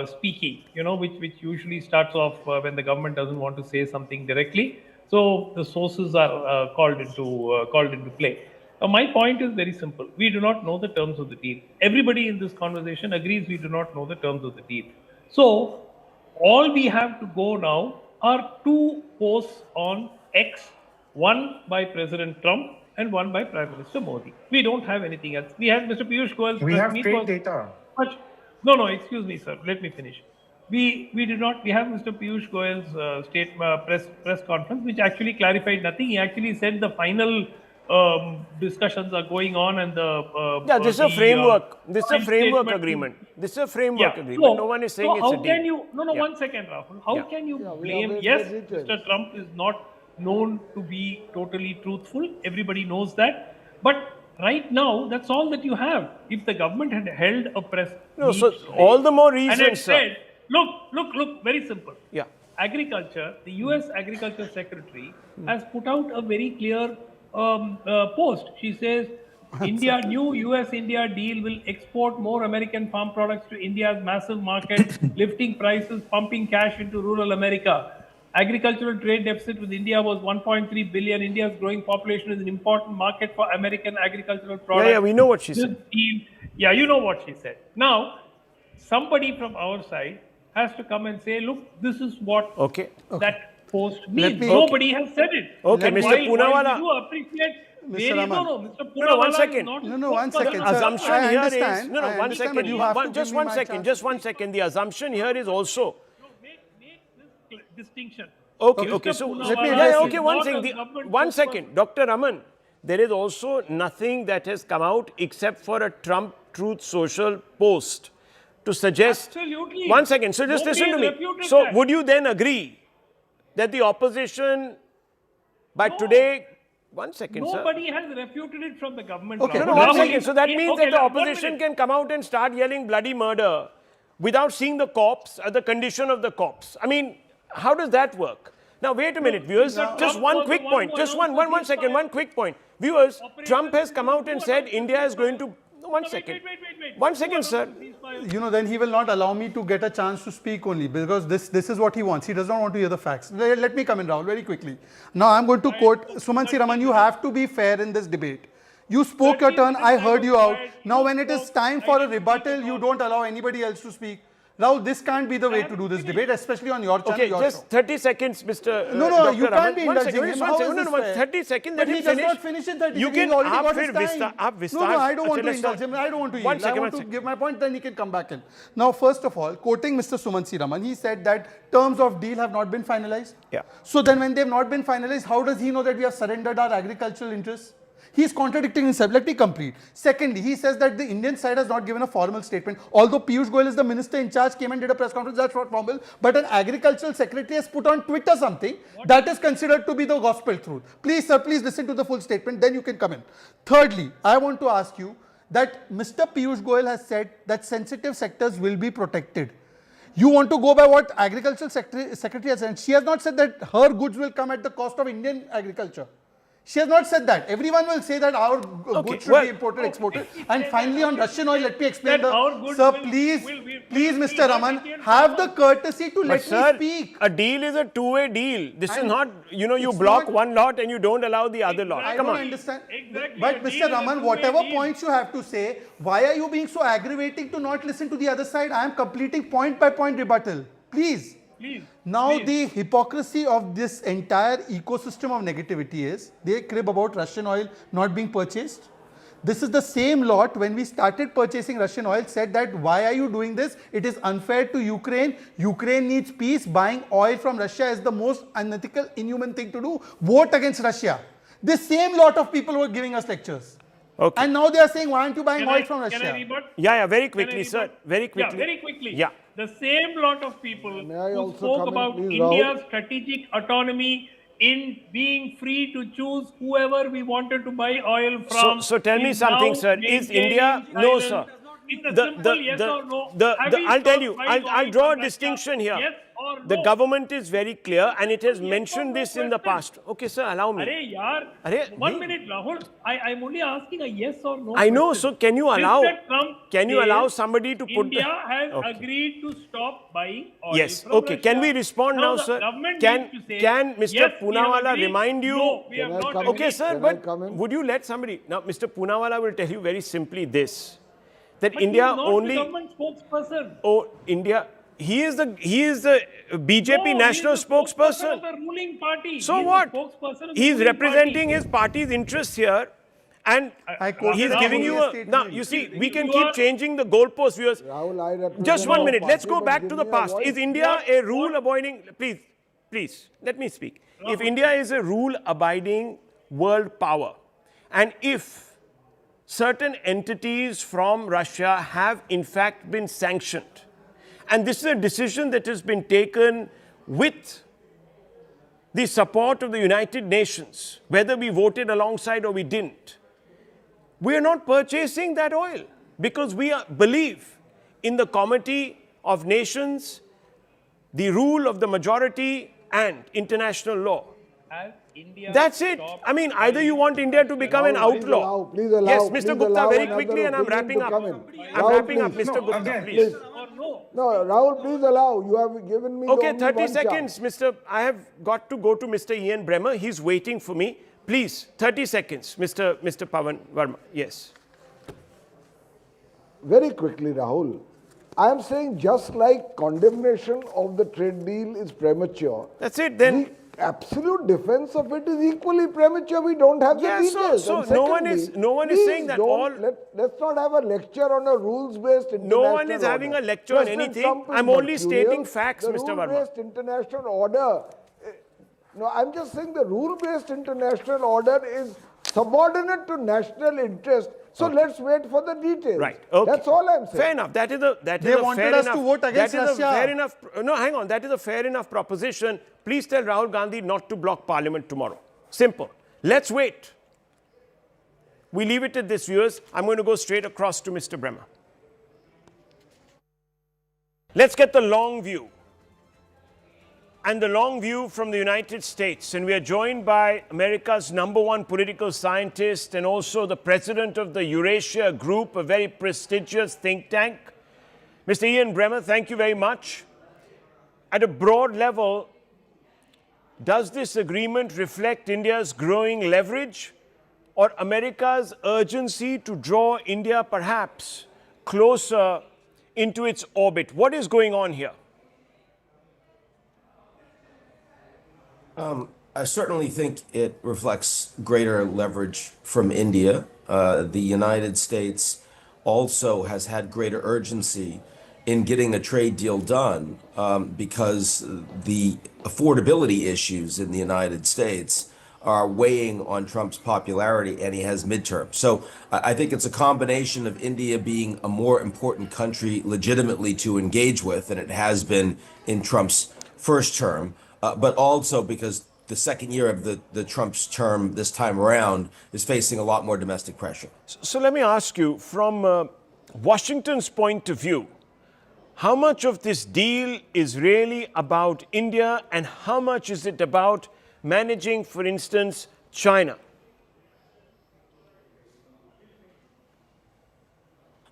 speaking, which usually starts off when the government doesn't want to say something directly. So the sources are called into play. My point is very simple. We do not know the terms of the deal. Everybody in this conversation agrees we do not know the terms of the deal. So all we have to go now are 2 posts on X, one by President Trump and one by Prime Minister Modi. We don't have anything else. We have Mr. Piyush Goyal's
We have trade data.
No, excuse me, sir. Let me finish. We did not. We have Mr. Piyush Goyal's press conference, which actually clarified nothing. He actually said the final discussions are going on, and
this is a framework. This is a framework agreement. This is a framework agreement.
So,
no one is saying it's a deal.
One second, Rahul. How can you blame? Yes, Mr. Trump is not known to be totally truthful. Everybody knows that. But right now, that's all that you have. If the government had held a press meet
so
today,
all the more
and
reasons,
it said, look, very simple.
Yeah.
Agriculture, the US Agriculture Secretary has put out a very clear post. She says, new US-India deal will export more American farm products to India's massive market, lifting prices, pumping cash into rural America. Agricultural trade deficit with India was 1.3 billion. India's growing population is an important market for American agricultural products.
Yeah, we know what she said.
Yeah, you know what she said. Now, somebody from our side has to come and say, look, this is what that post means. Nobody has said it.
Okay, Mr. Poonawala.
You appreciate
Mr. Raman.
Mr. Poonawala
one second.
One second.
The assumption
I
here
understand.
is one second. Just one second. The assumption here is also.
Make this distinction.
Okay. So let me one second, Dr. Raman. There is also nothing that has come out except for a Trump Truth Social post to suggest.
Absolutely.
One second. So just listen to me. So would you then agree that the opposition by today? One second, sir.
Nobody has refuted it from the government.
Okay, one second. So that means that the opposition can come out and start yelling bloody murder without seeing the corpse, the condition of the corpse. I mean, how does that work? Now, wait a minute, viewers. Just one quick point. Just one second. One quick point. Viewers, Trump has come out and said India is going to. One second.
Wait.
1 second, sir.
Then he will not allow me to get a chance to speak only because this is what he wants. He does not want to hear the facts. Let me come in, Rahul, very quickly. Now, I'm going to quote Sumansi Raman. You have to be fair in this debate. You spoke your turn. I heard you out. Now, when it is time for a rebuttal, you don't allow anybody else to speak. Rahul, this can't be the way to do this debate, especially on your channel.
Okay, just 30 seconds, Mr.
No,
Dr.
you can't be indulging him.
How is this fair? 30 seconds.
But he does not finish in 30 seconds. He already got his time. No, I don't want to indulge him. I don't want to yield. I want to give my point, then he can come back in. Now, first of all, quoting Mr. Sumansi Raman, he said that terms of deal have not been finalized.
Yeah.
So then when they have not been finalized, how does he know that we have surrendered our agricultural interests? He is contradicting himself. Let me complete. Secondly, he says that the Indian side has not given a formal statement. Although Piyush Goyal is the minister in charge, came and did a press conference, that's not formal. But an agricultural secretary has put on Twitter something that is considered to be the gospel truth. Please, sir, please listen to the full statement, then you can come in. Thirdly, I want to ask you that Mr. Piyush Goyal has said that sensitive sectors will be protected. You want to go by what Agricultural Secretary has said. She has not said that her goods will come at the cost of Indian agriculture. She has not said that. Everyone will say that our goods should be imported, exported. And finally, on Russian oil, let me explain Sir, please, Mr. Raman, have the courtesy to let me speak.
A deal is a two-way deal. This is not, you block one lot and you don't allow the other lot.
I
Come
don't
on.
understand.
Exactly.
But Mr. Raman, whatever points you have to say, why are you being so aggravating to not listen to the other side? I am completing point by point rebuttal. Please. Now the hypocrisy of this entire ecosystem of negativity is they crib about Russian oil not being purchased. This is the same lot when we started purchasing Russian oil said that why are you doing this? It is unfair to Ukraine. Ukraine needs peace. Buying oil from Russia is the most unethical, inhuman thing to do. Vote against Russia. This same lot of people were giving us lectures.
Okay.
And now they are saying, why aren't you buying oil from Russia?
Can I rebut?
Yeah, very quickly, sir. Very quickly.
Yeah, very quickly.
Yeah.
The same lot of people who
also
spoke
comment,
about
please,
India's
Rahul?
strategic autonomy in being free to choose whoever we wanted to buy oil from.
So tell me
is
something,
now
sir. Is
maintaining
India? No,
silence.
sir.
It's a simple yes or no. Have we
I'll tell
stopped
you.
buying
I'll
oil
draw a
from Russia?
distinction here.
Yes or no?
The government is very clear and it has mentioned
no
this in the
question.
past. Okay, sir, allow me.
Arey yaar,
Arey,
1
nahi.
minute, Rahul. I'm only asking a yes or no.
I know.
question.
So can you allow?
Mr. Trump
Can you allow
says
somebody to put?
India has
Okay.
agreed to stop buying oil
Yes.
from
Okay. Can
Russia.
we respond now,
the
sir?
government
Can
needs to say,
Mr.
yes, we have
Poonawala
agreed.
remind you?
No, we have
Can I
not
come in?
agreed.
Okay, sir.
Can I
But
come in?
would you let somebody now? Mr. Poonawala will tell you very simply this: that
But
India
he's not
only.
the government spokesperson.
Oh, India. He is the BJP
No,
national
he's the spokesperson
spokesperson.
of the ruling party.
So
He's
what?
The spokesperson of the
He's
ruling
representing
party.
his party's interests here, and
I quoted
he's
Rahul
giving you a.
statement.
Now you see, we can
You
keep
are-
changing the goalposts, viewers.
Rahul, I represent
Just 1
our
minute. Let's
party,
go
but
back
give
to the
me a
past.
voice.
Is India a rule-abiding? Please, let me speak. If India is a rule-abiding world power, and if certain entities from Russia have in fact been sanctioned, and this is a decision that has been taken with the support of the United Nations, whether we voted alongside or we didn't, we are not purchasing that oil because we believe in the Committee of Nations, the rule of the majority, and international law.
Has India
That's it.
stopped
I mean, either you want India to become an
Rahul,
outlaw.
please allow,
Yes,
please
Mr. Gupta,
allow
very
another
quickly, and I'm
opinion
wrapping
to
up.
come in.
I'm
Rahul,
wrapping up,
please.
Mr.
No,
Gupta,
again,
please.
or no?
No, Rahul, please allow. You have given me
Okay,
only
30
one
seconds,
chance.
I have got to go to Mr. Ian Bremer. He's waiting for me. Please, 30 seconds, Mr. Pavan Verma. Yes.
Very quickly, Rahul. I am saying just like condemnation of the trade deal is premature,
That's it then.
the absolute defense of it is equally premature. We don't have the
Yeah, so-
details.
so
And
no one
secondly,
is- no one is
please
saying that
don't-
all-
Let's not have a lecture on a rules-based international
No one is having a lecture on
President
anything.
Trump is
I'm only
mercurial.
stating facts,
the
Mr. Verma.
rule-based international order. No, I'm just saying the rule-based international order is subordinate to national interest. So let's wait for the details.
Right. Okay.
That's all I'm saying.
Fair enough. That is a
They wanted
fair
us to
enough.
vote against
that is a
Russia.
fair enough. No, hang on. That is a fair enough proposition. Please tell Rahul Gandhi not to block Parliament tomorrow. Simple. Let's wait. We leave it at this, viewers. I'm going to go straight across to Mr. Bremer. Let's get the long view. And the long view from the United States. And we are joined by America's #1 political scientist and also the president of the Eurasia Group, a very prestigious think tank. Mr. Ian Bremer, thank you very much. At a broad level, does this agreement reflect India's growing leverage or America's urgency to draw India perhaps closer into its orbit? What is going on here?
I certainly think it reflects greater leverage from India. The United States also has had greater urgency in getting a trade deal done because the affordability issues in the United States are weighing on Trump's popularity, and he has midterms. So I think it's a combination of India being a more important country legitimately to engage with than it has been in Trump's first term. But also because the second year of the Trump's term this time around is facing a lot more domestic pressure.
So let me ask you, from Washington's point of view, How much of this deal is really about India and how much is it about managing, for instance, China?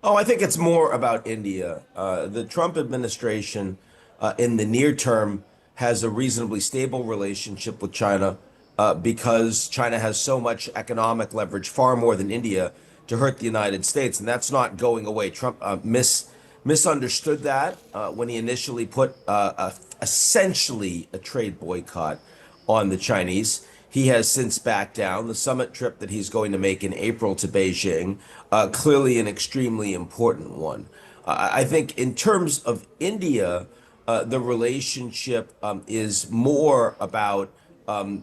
Oh, I think it's more about India. The Trump administration, in the near term, has a reasonably stable relationship with China because China has so much economic leverage, far more than India, to hurt the United States, and that's not going away. Trump misunderstood that when he initially put essentially a trade boycott on the Chinese. He has since backed down. The summit trip that he's going to make in April to Beijing, clearly an extremely important one. I think in terms of India, the relationship is more about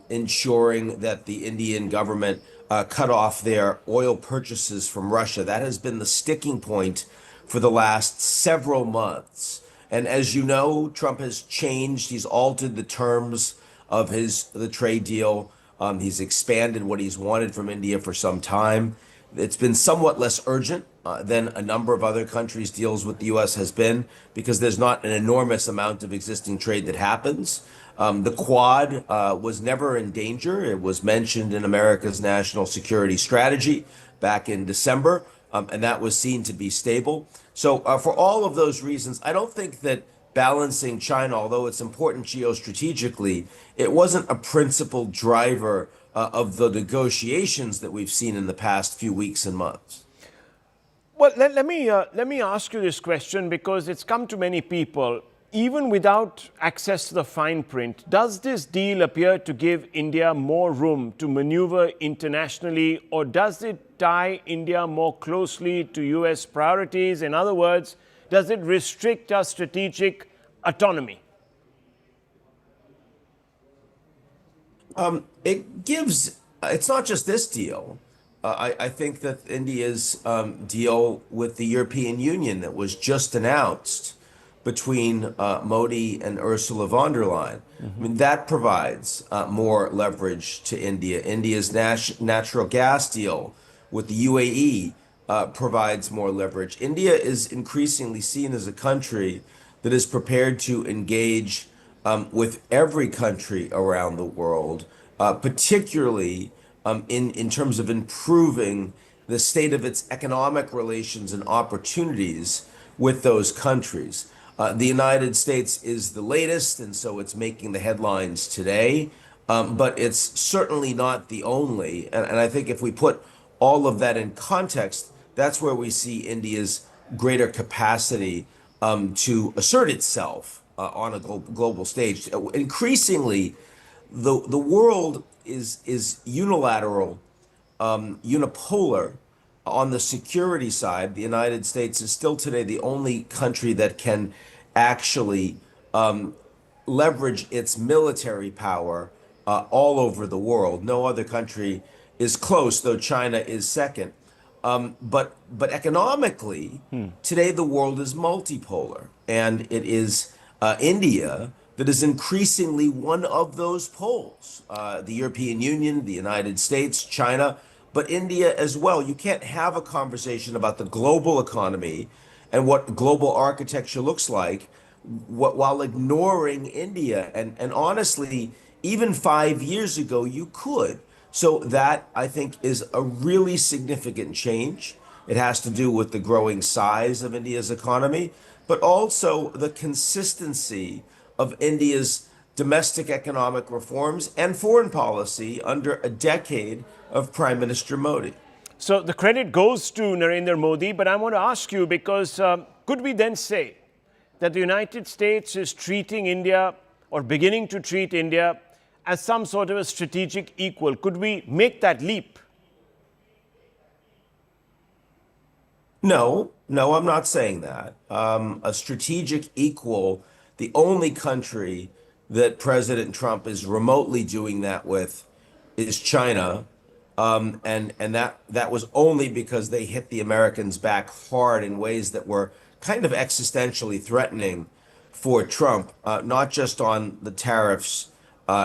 ensuring that the Indian government cut off their oil purchases from Russia. That has been the sticking point for the last several months. And as you know, Trump has changed. He's altered the terms of the trade deal. He's expanded what he's wanted from India for some time. It's been somewhat less urgent than a number of other countries' deals with the U.S. has been because there's not an enormous amount of existing trade that happens. The Quad was never in danger. It was mentioned in America's national security strategy back in December, and that was seen to be stable. So for all of those reasons, I don't think that balancing China, although it's important geostrategically, it wasn't a principal driver of the negotiations that we've seen in the past few weeks and months.
Well, let me ask you this question because it's come to many people. Even without access to the fine print, does this deal appear to give India more room to maneuver internationally, or does it tie India more closely to US priorities? In other words, does it restrict our strategic autonomy?
It's not just this deal. I think that India's deal with the European Union that was just announced between Modi and Ursula von der Leyen, I mean, that provides more leverage to India. India's natural gas deal with the UAE provides more leverage. India is increasingly seen as a country that is prepared to engage with every country around the world, particularly in terms of improving the state of its economic relations and opportunities with those countries. The United States is the latest, and so it's making the headlines today, but it's certainly not the only. And I think if we put all of that in context, that's where we see India's greater capacity to assert itself on a global stage. Increasingly, the world is unilateral, unipolar. On the security side, the United States is still today the only country that can actually leverage its military power all over the world. No other country is close, though China is second. But economically, today the world is multipolar, and it is India that is increasingly one of those poles. The European Union, the United States, China, but India as well. You can't have a conversation about the global economy and what global architecture looks like while ignoring India. And honestly, even 5 years ago, you could. So that, I think, is a really significant change. It has to do with the growing size of India's economy, but also the consistency of India's domestic economic reforms and foreign policy under a decade of Prime Minister Modi.
So the credit goes to Narendra Modi, but I want to ask you because could we then say that the United States is treating India or beginning to treat India as some sort of a strategic equal? Could we make that leap?
No, I'm not saying that. A strategic equal, the only country that President Trump is remotely doing that with is China. And that was only because they hit the Americans back hard in ways that were kind of existentially threatening for Trump, not just on the tariffs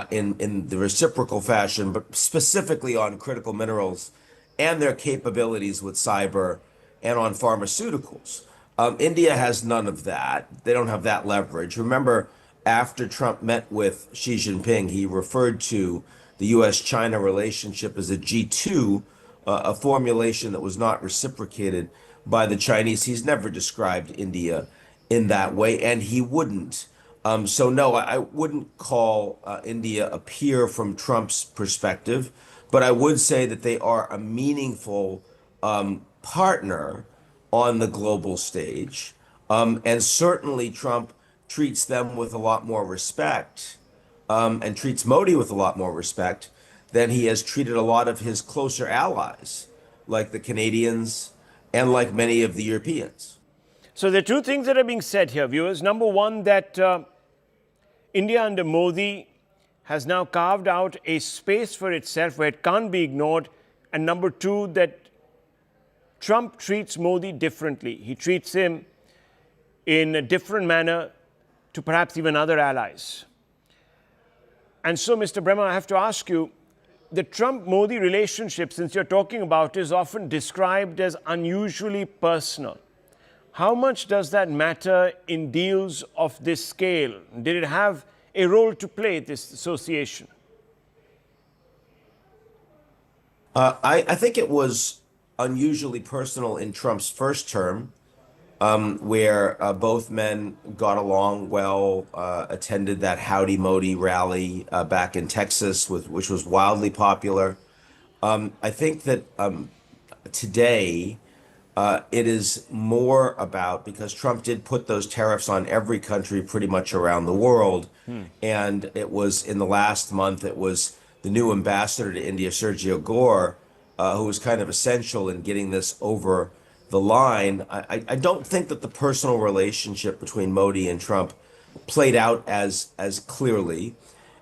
in the reciprocal fashion, but specifically on critical minerals and their capabilities with cyber and on pharmaceuticals. India has none of that. They don't have that leverage. Remember, after Trump met with Xi Jinping, he referred to the U.S.-China relationship as a G2, a formulation that was not reciprocated by the Chinese. He's never described India in that way, and he wouldn't. So no, I wouldn't call India a peer from Trump's perspective, but I would say that they are a meaningful partner on the global stage. And certainly Trump treats them with a lot more respect and treats Modi with a lot more respect than he has treated a lot of his closer allies, like the Canadians and like many of the Europeans.
So there are two things that are being said here, viewers. Number one, that India under Modi has now carved out a space for itself where it can't be ignored. And number two, that Trump treats Modi differently. He treats him in a different manner to perhaps even other allies. And so, Mr. Brahma, I have to ask you, the Trump-Modi relationship, since you're talking about, is often described as unusually personal. How much does that matter in deals of this scale? Did it have a role to play, this association?
I think it was unusually personal in Trump's first term, where both men got along well, attended that Howdy Modi rally back in Texas, which was wildly popular. I think that today it is more about, because Trump did put those tariffs on every country pretty much around the world, and it was in the last month, it was the new ambassador to India, Sergio Gore, who was kind of essential in getting this over the line. I don't think that the personal relationship between Modi and Trump played out as clearly.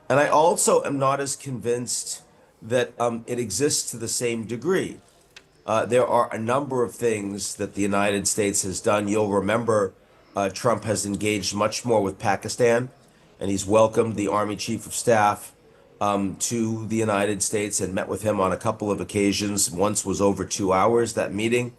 And I also am not as convinced that it exists to the same degree. There are a number of things that the United States has done. You'll remember Trump has engaged much more with Pakistan, and he's welcomed the Army Chief of Staff to the United States and met with him on a couple of occasions. Once was over 2 hours, that meeting.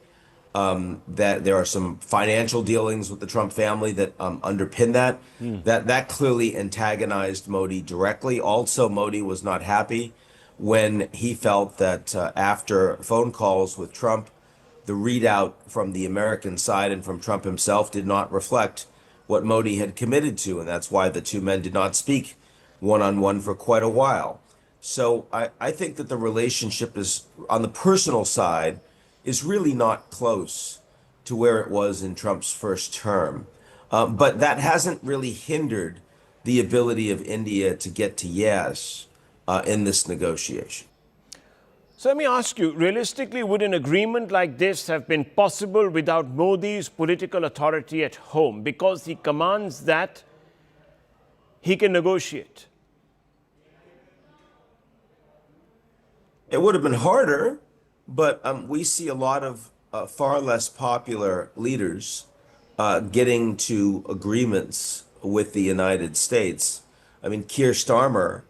That there are some financial dealings with the Trump family that underpin that. That clearly antagonized Modi directly. Also, Modi was not happy when he felt that after phone calls with Trump, the readout from the American side and from Trump himself did not reflect what Modi had committed to, and that's why the two men did not speak one-on-one for quite a while. So I think that the relationship is, on the personal side, is really not close to where it was in Trump's first term. But that hasn't really hindered the ability of India to get to yes in this negotiation.
So let me ask you, realistically, would an agreement like this have been possible without Modi's political authority at home? Because he commands that, he can negotiate.
It would have been harder, but we see a lot of far less popular leaders getting to agreements with the United States. I mean, Keir Starmer,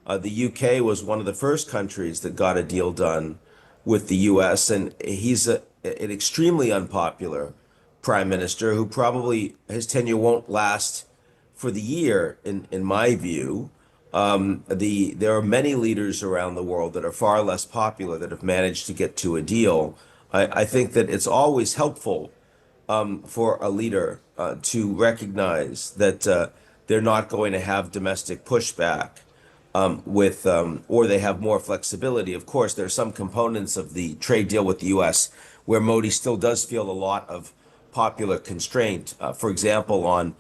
the UK was one of the first countries that got a deal done with the US, and he's an extremely unpopular prime minister who probably his tenure won't last for the year, in my view. There are many leaders around the world that are far less popular that have managed to get to a deal. I think that it's always helpful for a leader to recognize that they're not going to have domestic pushback or they have more flexibility. Of course, there are some components of the trade deal with the U.S. where Modi still does feel a lot of popular constraint. For example, on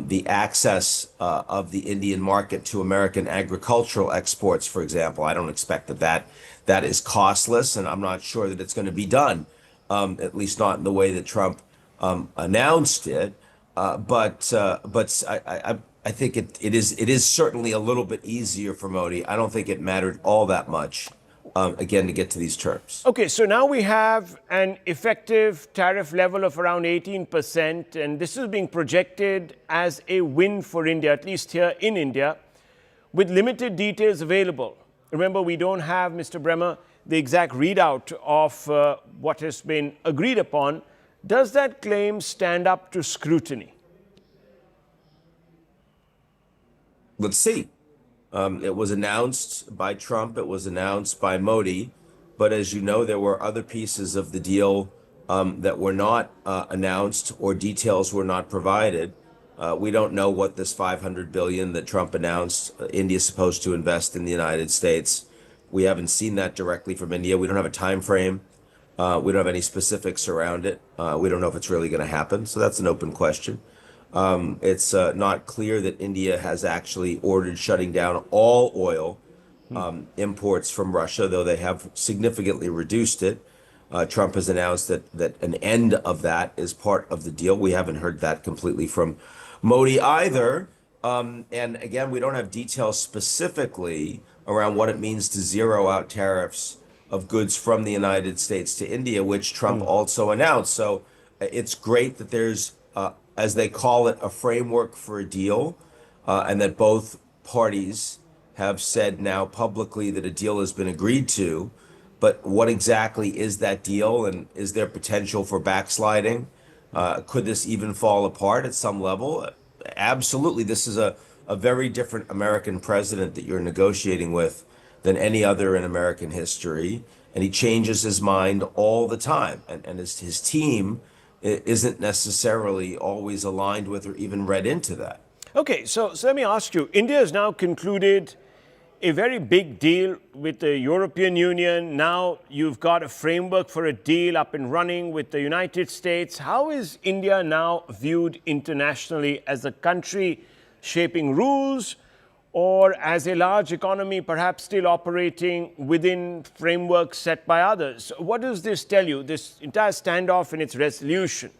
the access of the Indian market to American agricultural exports, for example. I don't expect that is costless, and I'm not sure that it's going to be done, at least not in the way that Trump announced it. But I think it is certainly a little bit easier for Modi. I don't think it mattered all that much, again, to get to these terms.
Okay, so now we have an effective tariff level of around 18%, and this is being projected as a win for India, at least here in India, with limited details available. Remember, we don't have, Mr. Bremer, the exact readout of what has been agreed upon. Does that claim stand up to scrutiny?
Let's see. It was announced by Trump, it was announced by Modi, but as you know, there were other pieces of the deal that were not announced or details were not provided. We don't know what this $500 billion that Trump announced India is supposed to invest in the United States. We haven't seen that directly from India. We don't have a time frame. We don't have any specifics around it. We don't know if it's really going to happen. So that's an open question. It's not clear that India has actually ordered shutting down all oil imports from Russia, though they have significantly reduced it. Trump has announced that an end of that is part of the deal. We haven't heard that completely from Modi either. And again, we don't have details specifically around what it means to zero out tariffs of goods from the United States to India, which Trump also announced. So it's great that there's, as they call it, a framework for a deal, and that both parties have said now publicly that a deal has been agreed to. But what exactly is that deal, and is there potential for backsliding? Could this even fall apart at some level? Absolutely. This is a very different American president that you're negotiating with than any other in American history. And he changes his mind all the time. And his team isn't necessarily always aligned with or even read into that.
Okay, so let me ask you, India has now concluded a very big deal with the European Union. Now you've got a framework for a deal up and running with the United States. How is India now viewed internationally, as a country shaping rules, or as a large economy perhaps still operating within frameworks set by others? What does this tell you, this entire standoff and its resolution?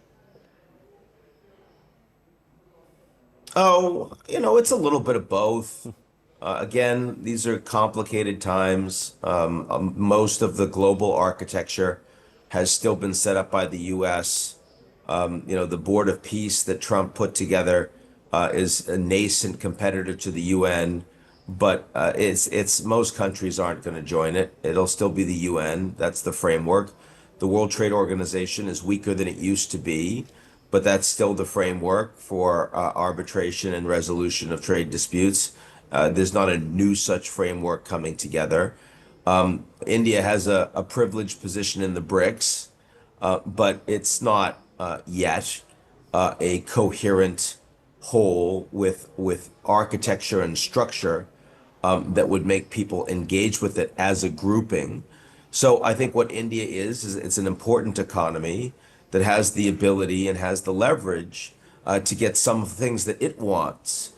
Oh, it's a little bit of both. Again, these are complicated times. Most of the global architecture has still been set up by the U.S. The Board of Peace that Trump put together is a nascent competitor to the UN, but it's most countries aren't going to join it. It'll still be the UN. That's the framework. The World Trade Organization is weaker than it used to be, but that's still the framework for arbitration and resolution of trade disputes. There's not a new such framework coming together. India has a privileged position in the BRICS, but it's not yet a coherent whole with architecture and structure that would make people engage with it as a grouping. So I think what India is it's an important economy that has the ability and has the leverage to get some of the things that it wants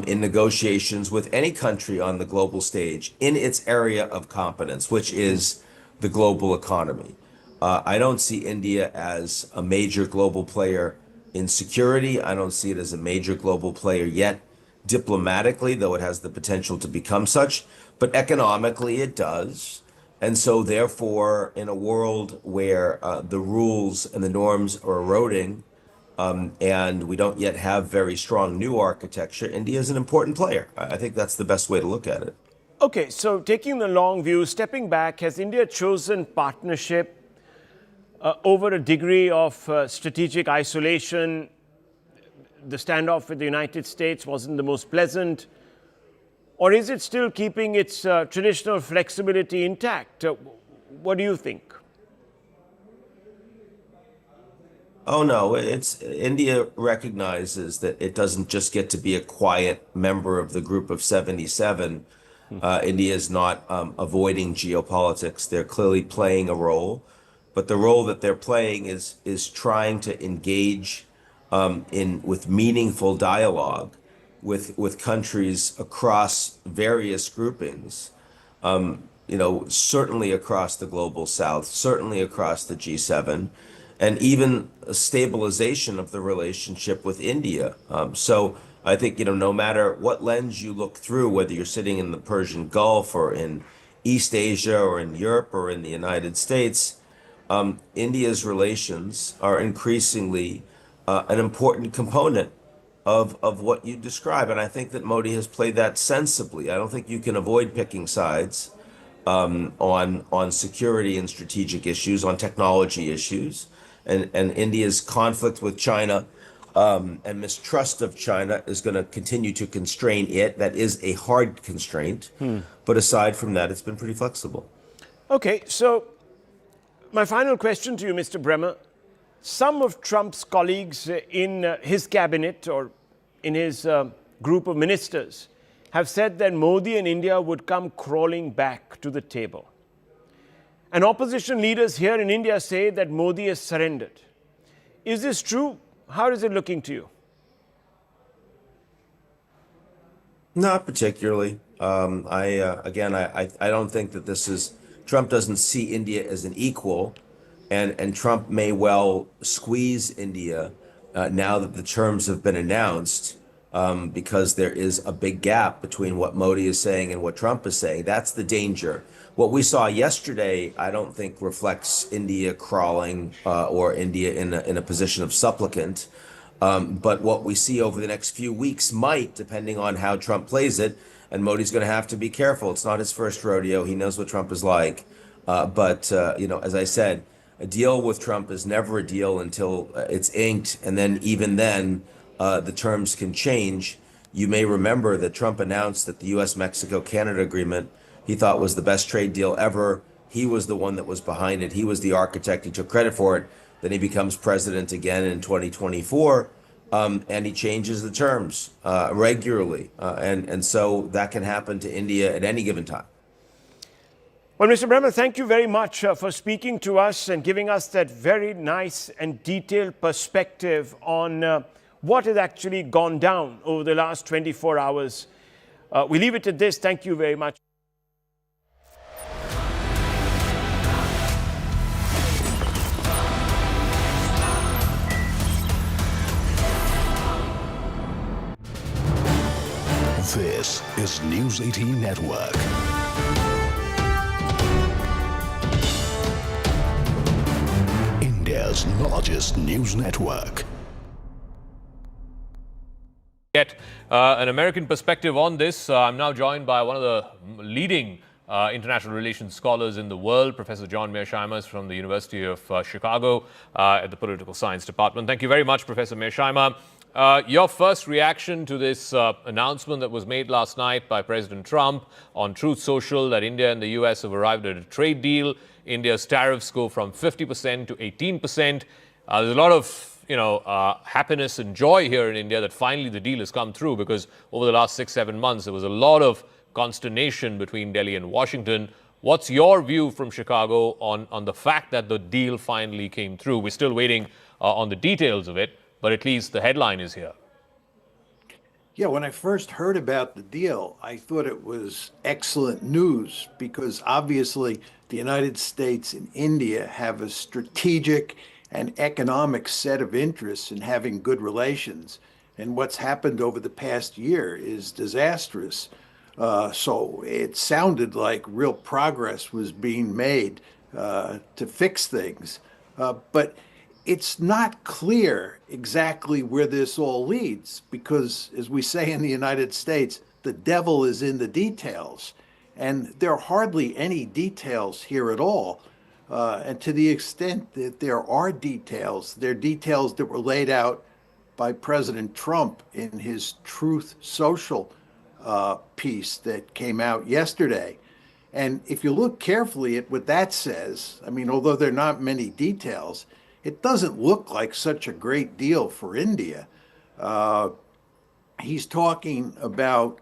in negotiations with any country on the global stage in its area of competence, which is the global economy. I don't see India as a major global player in security. I don't see it as a major global player yet diplomatically, though it has the potential to become such, but economically it does. And so therefore, in a world where the rules and the norms are eroding, and we don't yet have very strong new architecture, India is an important player. I think that's the best way to look at it.
Okay, so taking the long view, stepping back, has India chosen partnership over a degree of strategic isolation? The standoff with the United States wasn't the most pleasant. Or is it still keeping its traditional flexibility intact? What do you think?
Oh no, it's India recognizes that it doesn't just get to be a quiet member of the group of 77. India is not avoiding geopolitics. They're clearly playing a role, but the role that they're playing is trying to engage with meaningful dialogue with countries across various groupings. Certainly across the global South, certainly across the G7. And even a stabilization of the relationship with India. So I think, no matter what lens you look through, whether you're sitting in the Persian Gulf or in East Asia or in Europe or in the United States, India's relations are increasingly an important component of what you describe. And I think that Modi has played that sensibly. I don't think you can avoid picking sides on security and strategic issues, on technology issues. and India's conflict with China and mistrust of China is going to continue to constrain it. That is a hard constraint. But aside from that, it's been pretty flexible.
Okay, so my final question to you, Mr. Bremer. Some of Trump's colleagues in his cabinet or in his group of ministers have said that Modi and India would come crawling back to the table. And opposition leaders here in India say that Modi has surrendered. Is this true? How is it looking to you?
Not particularly. I don't think that this is, Trump doesn't see India as an equal, and Trump may well squeeze India now that the terms have been announced, because there is a big gap between what Modi is saying and what Trump is saying. That's the danger. What we saw yesterday, I don't think reflects India crawling or India in a position of supplicant. But what we see over the next few weeks might, depending on how Trump plays it, and Modi's going to have to be careful. It's not his first rodeo. He knows what Trump is like. But as I said, a deal with Trump is never a deal until it's inked. And then even then, the terms can change. You may remember that Trump announced that the U.S.-Mexico-Canada agreement he thought was the best trade deal ever. He was the one that was behind it. He was the architect. He took credit for it. Then he becomes president again in 2024, and he changes the terms regularly. And so that can happen to India at any given time.
Well, Mr. Bremer, thank you very much for speaking to us and giving us that very nice and detailed perspective on what has actually gone down over the last 24 hours. We leave it at this. Thank you very much.
This is News 18 Network. India's largest news network.
Get an American perspective on this. I'm now joined by one of the leading international relations scholars in the world, Professor John Mearsheimer from the University of Chicago at the Political Science Department. Thank you very much, Professor Mearsheimer. Your first reaction to this announcement that was made last night by President Trump on Truth Social that India and the US have arrived at a trade deal. India's tariffs go from 50% to 18%. There's a lot of happiness and joy here in India that finally the deal has come through, because over the last 6-7 months there was a lot of consternation between Delhi and Washington. What's your view from Chicago on the fact that the deal finally came through? We're still waiting on the details of it, but at least the headline is here.
Yeah, when I first heard about the deal, I thought it was excellent news, because obviously the United States and India have a strategic and economic set of interests in having good relations. And what's happened over the past year is disastrous. So it sounded like real progress was being made to fix things. But it's not clear exactly where this all leads, because, as we say in the United States, the devil is in the details. And there are hardly any details here at all. And to the extent that there are details, they're details that were laid out by President Trump in his Truth Social piece that came out yesterday. And if you look carefully at what that says, I mean, although there are not many details, it doesn't look like such a great deal for India. He's talking about